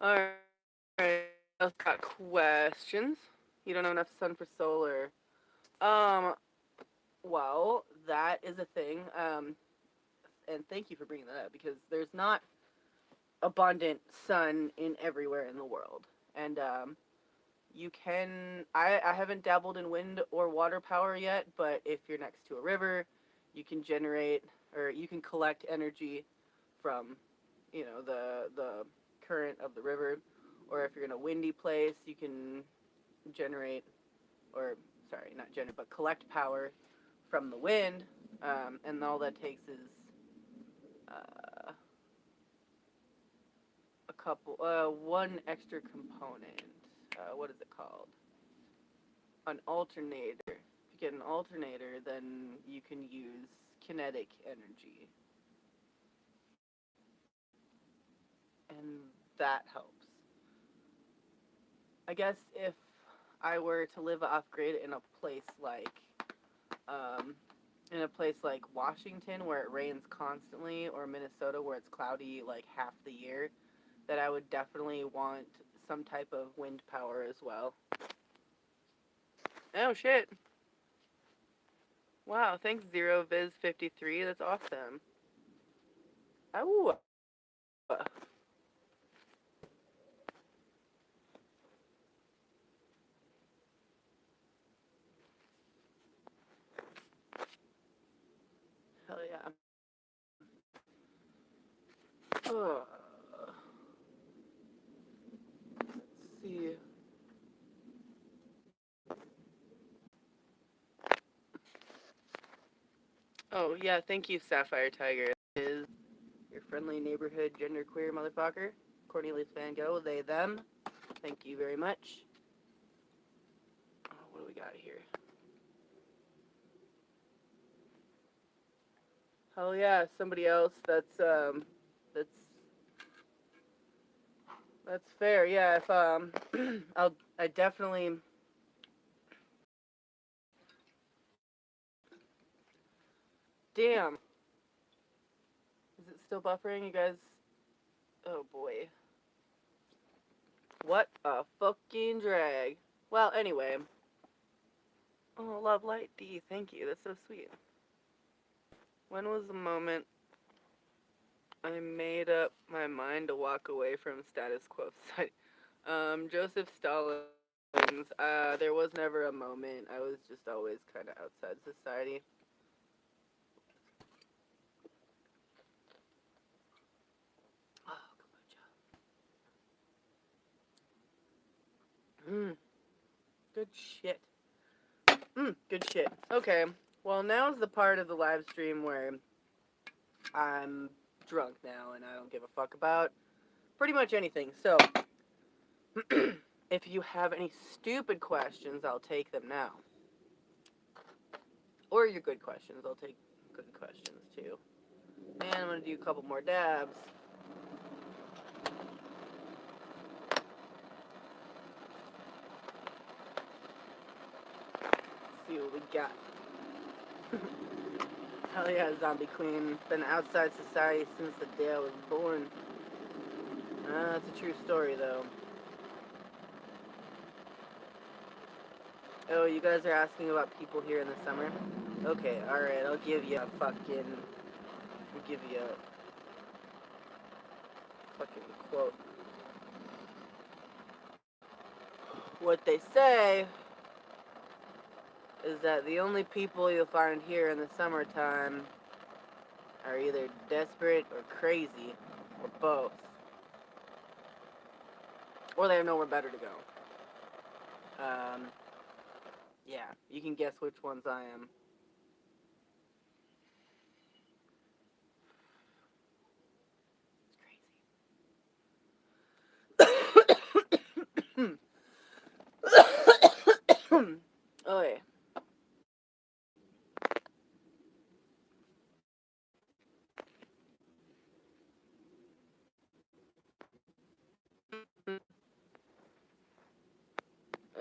Alright. I've got questions. You don't have enough sun for solar. Well, that is a thing. And thank you for bringing that up because there's not abundant sun in everywhere in the world. And you can. I haven't dabbled in wind or water power yet, but if you're next to a river, you can generate or you can collect energy from, the current of the river. Or if you're in a windy place, you can generate, or sorry, not generate, but collect power from the wind. And all that takes is one extra component. What is it called? An alternator. If you get an alternator, then you can use kinetic energy. And that helps. I guess if I were to live off grid in a place like Washington where it rains constantly, or Minnesota where it's cloudy like half the year, that I would definitely want some type of wind power as well. Oh shit. Wow, thanks ZeroViz53. That's awesome. Oh. Hell yeah. Let's see. Oh yeah, thank you, Sapphire Tiger. Is your friendly neighborhood genderqueer motherfucker, Cornelius Van Gogh, they, them. Thank you very much. Oh, what do we got here? Hell yeah, somebody else. That's fair. Yeah, if I definitely. Damn. Is it still buffering, you guys? Oh boy. What a fucking drag. Well, anyway. Oh, Love Light D, thank you. That's so sweet. When was the moment I made up my mind to walk away from status quo society? Joseph Stalin's, there was never a moment. I was just always kind of outside society. Oh, kombucha. Good shit. Good shit. Okay, well, now's the part of the live stream where I'm drunk now and I don't give a fuck about pretty much anything. So, if you have any stupid questions, I'll take them now. Or your good questions. I'll take good questions too. And I'm gonna do a couple more dabs. See what we got. Hell yeah, Zombie Queen. Been outside society since the day I was born. That's a true story, though. Oh, you guys are asking about people here in the summer? Okay, alright, I'll give you a fucking quote. What they say is that the only people you'll find here in the summertime are either desperate or crazy, or both. Or they have nowhere better to go. Yeah, you can guess which ones I am. It's crazy. Oh, yeah.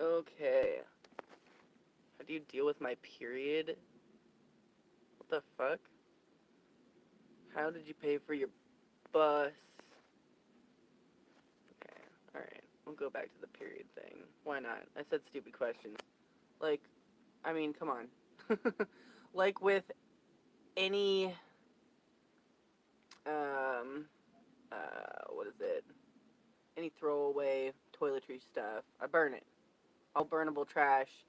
Okay. How do you deal with my period? What the fuck? How did you pay for your bus? Okay, alright. We'll go back to the period thing. Why not? I said stupid questions. Like, I mean, come on. Like with any, what is it? Any throwaway toiletry stuff, I burn it. All burnable trash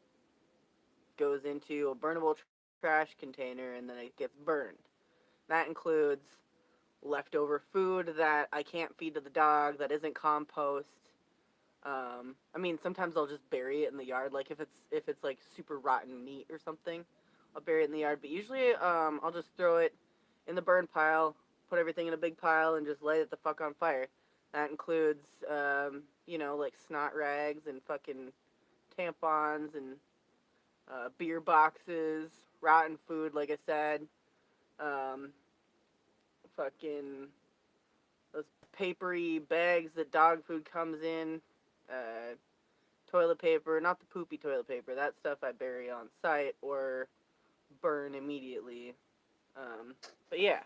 goes into a burnable trash container and then it gets burned. That includes leftover food that I can't feed to the dog, that isn't compost. I mean, sometimes I'll just bury it in the yard, like if it's like super rotten meat or something, I'll bury it in the yard. But usually, I'll just throw it in the burn pile, put everything in a big pile, and just light it the fuck on fire. That includes, like snot rags and fucking tampons and beer boxes, rotten food, like I said. Fucking those papery bags that dog food comes in. Toilet paper, not the poopy toilet paper. That stuff I bury on site or burn immediately. But yeah,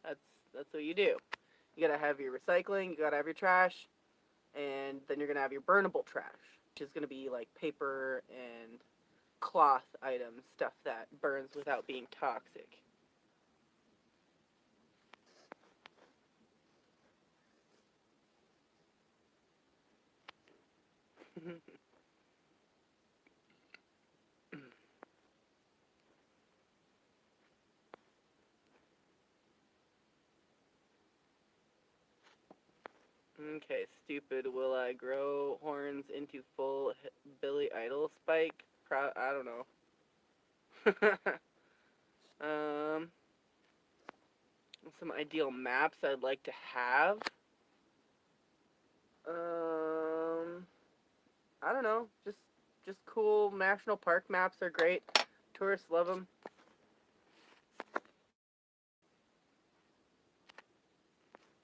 that's what you do. You gotta have your recycling, you gotta have your trash, and then you're gonna have your burnable trash, which is gonna be like paper and cloth items, stuff that burns without being toxic. Okay, stupid. Will I grow horns into full Billy Idol spike? I don't know. Some ideal maps I'd like to have. I don't know. Just cool national park maps are great. Tourists love them.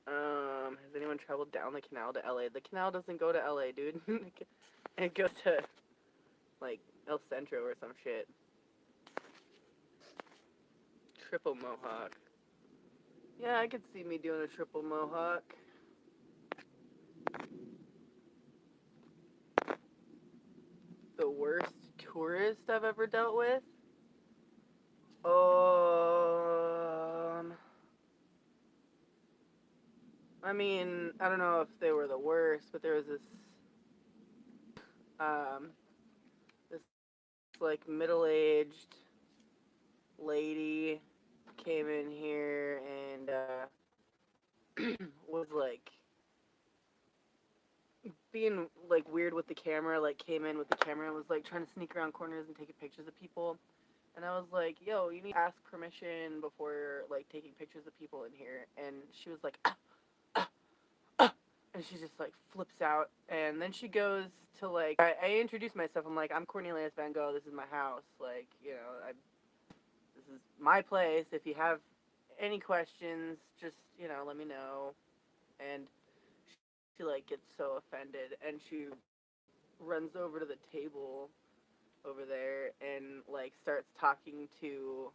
Has anyone traveled down the canal to LA? The canal doesn't go to LA, dude. It goes to, like, El Centro or some shit. Triple mohawk. Yeah, I could see me doing a triple mohawk. worst I've ever dealt with? I mean, I don't know if they were the worst, but there was this like middle-aged lady came in here and was like being like weird with the camera, like came in with the camera and was like trying to sneak around corners and taking pictures of people. And I was like, yo, you need to ask permission before like taking pictures of people in here. And she was like, and she just like flips out. And then she goes to like, I introduced myself. I'm like, I'm Cornelius Van Gogh. This is my house. Like, you know, this is my place. If you have any questions, just, you know, let me know. And she like gets so offended and she runs over to the table over there and like starts talking to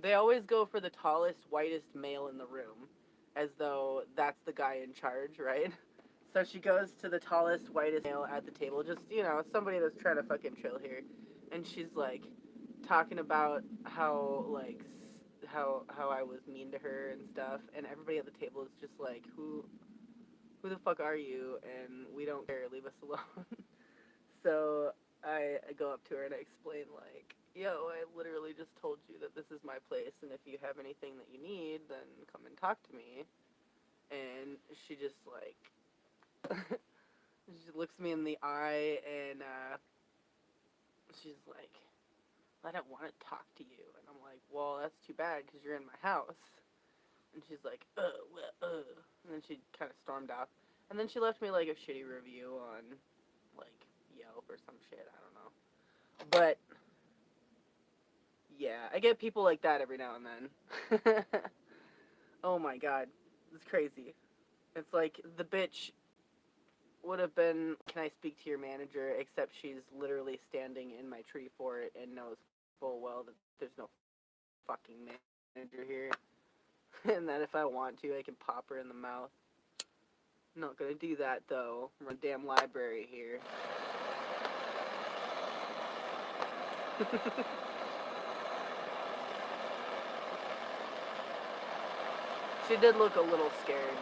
they always go for the tallest, whitest male in the room as though that's the guy in charge, right? So she goes to the tallest, whitest male at the table, just, you know, somebody that's trying to fucking chill here, and she's like talking about how like how I was mean to her and stuff, and everybody at the table is just like, who the fuck are you? And we don't care, leave us alone. So I go up to her and I explain like, yo, I literally just told you that this is my place, and if you have anything that you need, then come and talk to me. And she just like she looks me in the eye and she's like, I don't want to talk to you. And I'm like, well, that's too bad because you're in my house. And she's like, and then she kind of stormed off. And then she left me like a shitty review on like Yelp or some shit. I don't know. But yeah, I get people like that every now and then. Oh my god, it's crazy. It's like the bitch would have been, can I speak to your manager? Except she's literally standing in my tree for it and knows full well that there's no fucking manager here. And that if I want to, I can pop her in the mouth. I'm not gonna do that though. We're in a damn library here. She did look a little scared.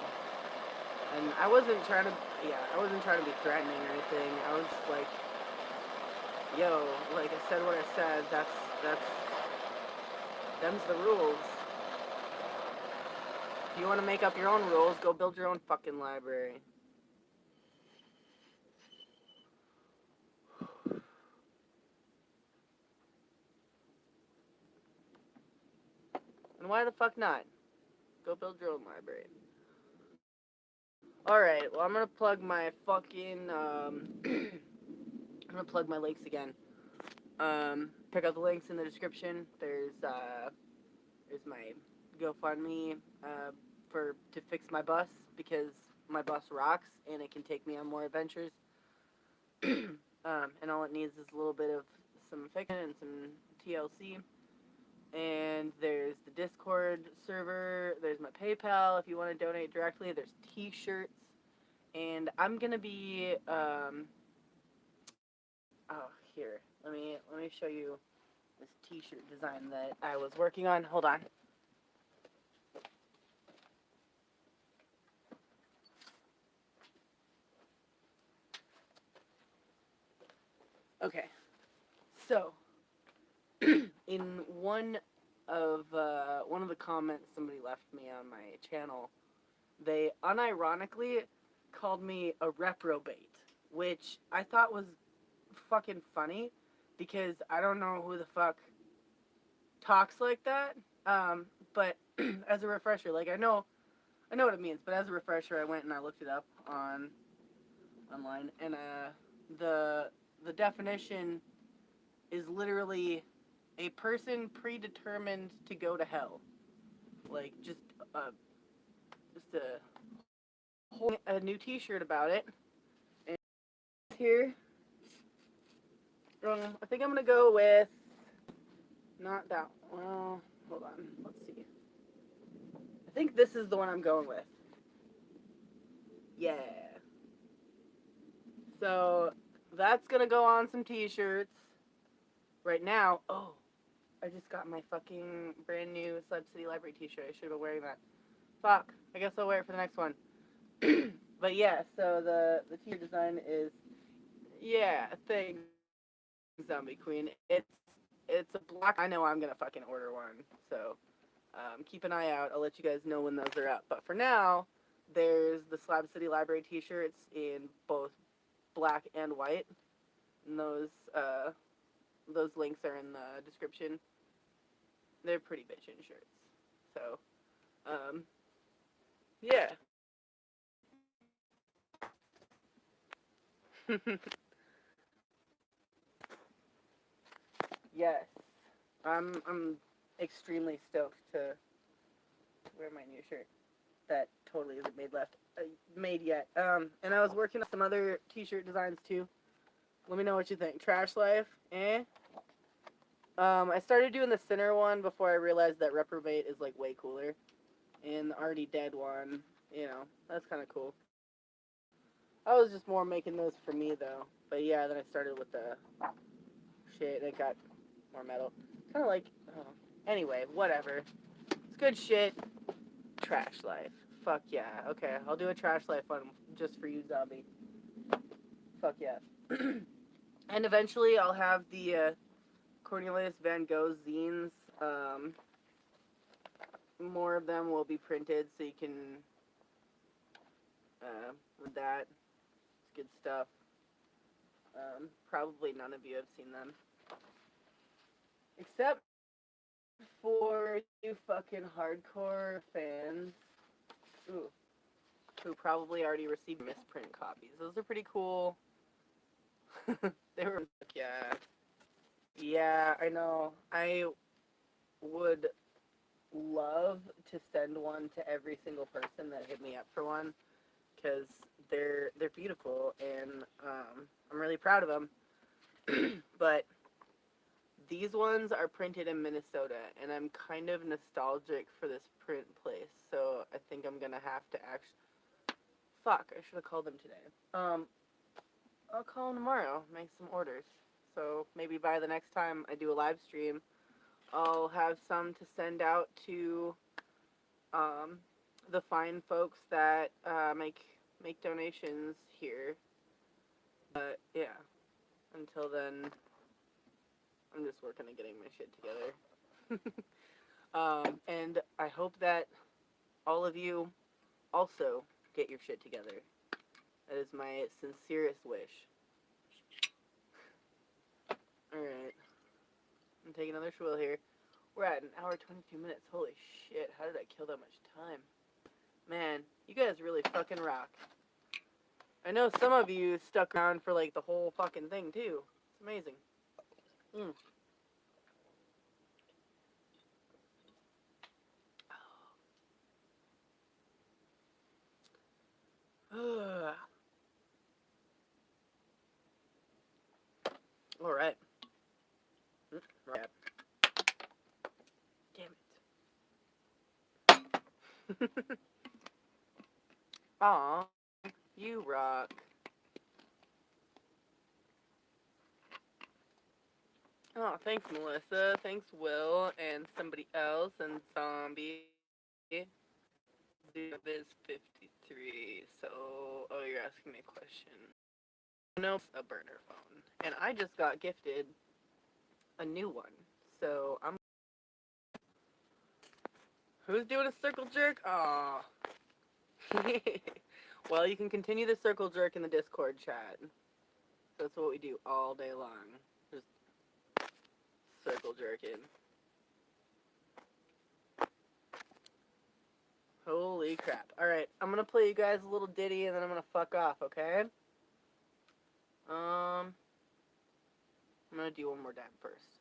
And I wasn't trying to be threatening or anything. I was like, yo, like I said what I said, them's the rules. If you want to make up your own rules, go build your own fucking library. And why the fuck not? Go build your own library. Alright, well I'm gonna plug my fucking, I'm gonna plug my links again. Check out the links in the description. There's my GoFundMe, to fix my bus, because my bus rocks and it can take me on more adventures. And all it needs is a little bit of some fixing and some TLC. And there's the Discord server, there's my PayPal if you want to donate directly, there's t-shirts, and I'm gonna be, here, let me show you this t-shirt design that I was working on. Hold on. Okay, so in one of the comments somebody left me on my channel, they unironically called me a reprobate, which I thought was fucking funny because I don't know who the fuck talks like that. But as a refresher, like I know what it means, but as a refresher, I went and I looked it up online, and the definition is literally a person predetermined to go to hell. Like just a whole a new T-shirt about it. And here, I think I'm gonna go with not that. Well, hold on. Let's see. I think this is the one I'm going with. Yeah. So that's gonna go on some t-shirts. Right now, oh, I just got my fucking brand new Slab City Library t-shirt. I should have been wearing that. Fuck. I guess I'll wear it for the next one. But yeah, so the t-shirt design is, yeah, thanks, Zombie Queen. It's a black. I know I'm gonna fucking order one. So keep an eye out. I'll let you guys know when those are up. But for now, there's the Slab City Library t-shirts in both black and white. And those links are in the description. They're pretty bitchin' shirts. So, yeah. Yes. I'm extremely stoked to wear my new shirt. That totally isn't made yet. And I was working on some other t-shirt designs too. Let me know what you think. Trash Life, eh? I started doing the center one before I realized that Reprobate is like way cooler. And the Already Dead one, that's kind of cool. I was just more making those for me though. But yeah, then I started with the shit and it got more metal. Kind of like, oh. Anyway, whatever. It's good shit. Trash Life. Fuck yeah. Okay, I'll do a Trash Life one just for you, Zombie. Fuck yeah. And eventually I'll have the Cornelius Van Gogh zines. More of them will be printed so you can read that. It's good stuff. Probably none of you have seen them. Except for you fucking hardcore fans. Ooh. Who probably already received misprint copies. Those are pretty cool. They were, yeah. Yeah, I know. I would love to send one to every single person that hit me up for one, because they're beautiful and I'm really proud of them. But these ones are printed in Minnesota, and I'm kind of nostalgic for this print place, so I think I'm gonna have to actually. Fuck, I should have called them today. I'll call them tomorrow, make some orders. So maybe by the next time I do a live stream, I'll have some to send out to the fine folks that make donations here. But yeah, until then, I'm just working on getting my shit together. And I hope that all of you also get your shit together. That is my sincerest wish. Alright. I'm taking another swill here. We're at an hour 22 minutes. Holy shit, how did I kill that much time? Man, you guys really fucking rock. I know some of you stuck around for like the whole fucking thing too. It's amazing. Alright. Right. Damn it. Aw, you rock. Oh, thanks, Melissa. Thanks, Will, and somebody else, and Zombie. Is 53. So, oh, you're asking me a question. No, a burner phone, and I just got gifted a new one. So I'm. Who's doing a circle jerk? Aw. Well, you can continue the circle jerk in the Discord chat. That's what we do all day long. Just circle jerking. Holy crap. Alright, I'm gonna play you guys a little ditty and then I'm gonna fuck off, okay? I'm gonna do one more dab first.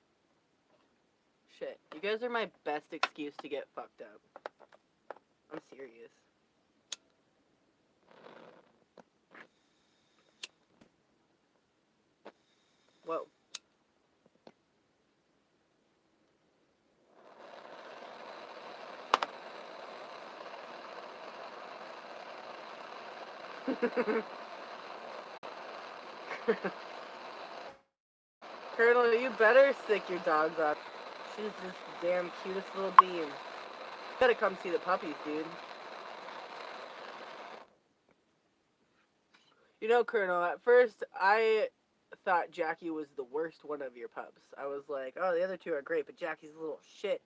Shit. You guys are my best excuse to get fucked up. I'm serious. Whoa. Colonel, you better sick your dogs up. She's just the damn cutest little bean. You gotta come see the puppies, dude. You know, Colonel, at first I thought Jackie was the worst one of your pups. I was like, oh, the other two are great, but Jackie's a little shit.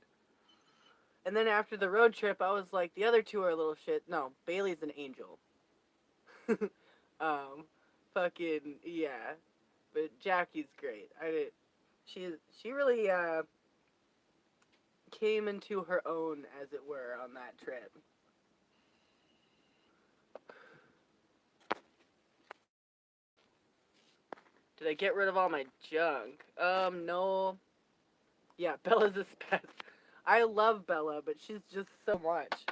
And then after the road trip, I was like, the other two are a little shit. No, Bailey's an angel. Fucking, yeah. But Jackie's great. She really, came into her own, as it were, on that trip. Did I get rid of all my junk? No. Yeah, Bella's a spaz. I love Bella, but she's just so much.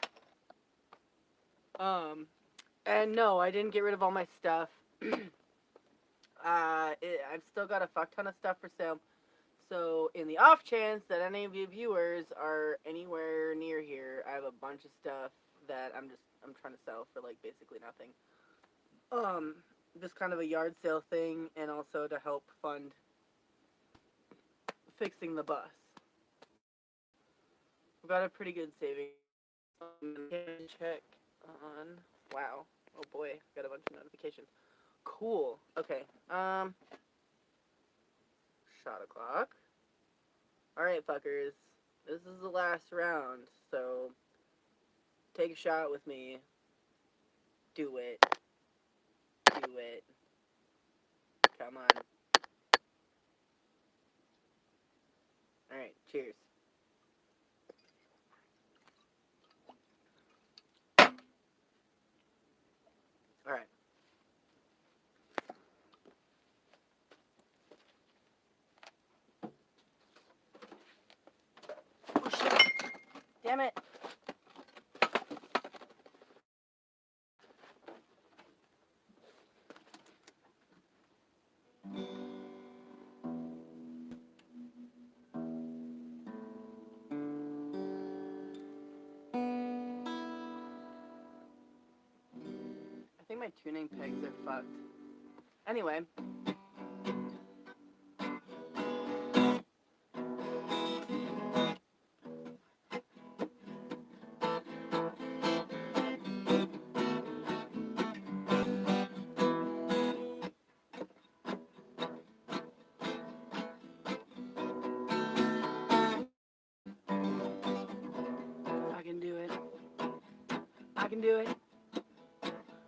And no, I didn't get rid of all my stuff. I've still got a fuck ton of stuff for sale. So, in the off chance that any of you viewers are anywhere near here, I have a bunch of stuff that I'm trying to sell for, like, basically nothing. Just kind of a yard sale thing, and also to help fund fixing the bus. I've got a pretty good savings. Check on. Wow. Oh boy, got a bunch of notifications. Cool. Okay. Shot o'clock. Alright, fuckers. This is the last round, so take a shot with me. Do it. Do it. Come on. Alright, cheers. Alright. Oh shit. Damn it. I think my tuning pegs are fucked. Anyway. I can do it. I can do it.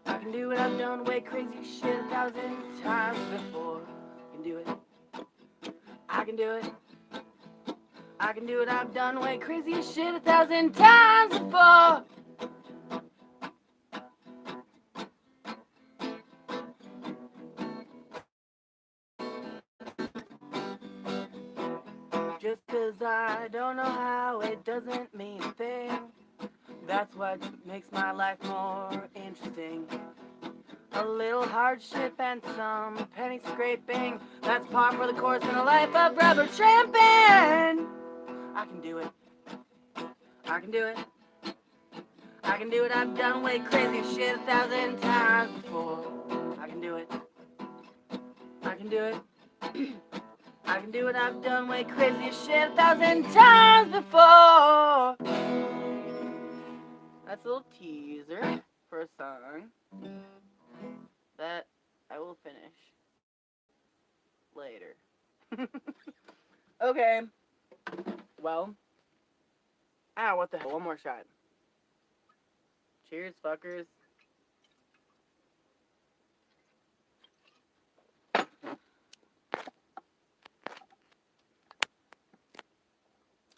I can do it. I've done way crazy shit 1,000 times before. I can do it. I can do it. I can do it. I've done way crazy shit 1,000 times before. Just 'cause I don't know how, it doesn't mean a thing. That's what makes my life more interesting. A little hardship and some penny scraping. That's par for the course in a life of rubber tramping. I can do it. I can do it. I can do it. I've done way crazy shit 1,000 times before. I can do it. I can do it. I can do it. I've done way crazy shit 1,000 times before. That's a little teaser for a song that I will finish later. Okay. Well. What the hell? One more shot. Cheers, fuckers.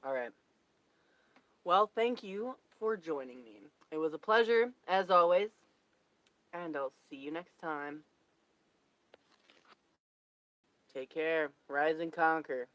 Alright. Well, thank you for joining me. It was a pleasure, as always. And I'll see you next time. Take care. Rise and conquer.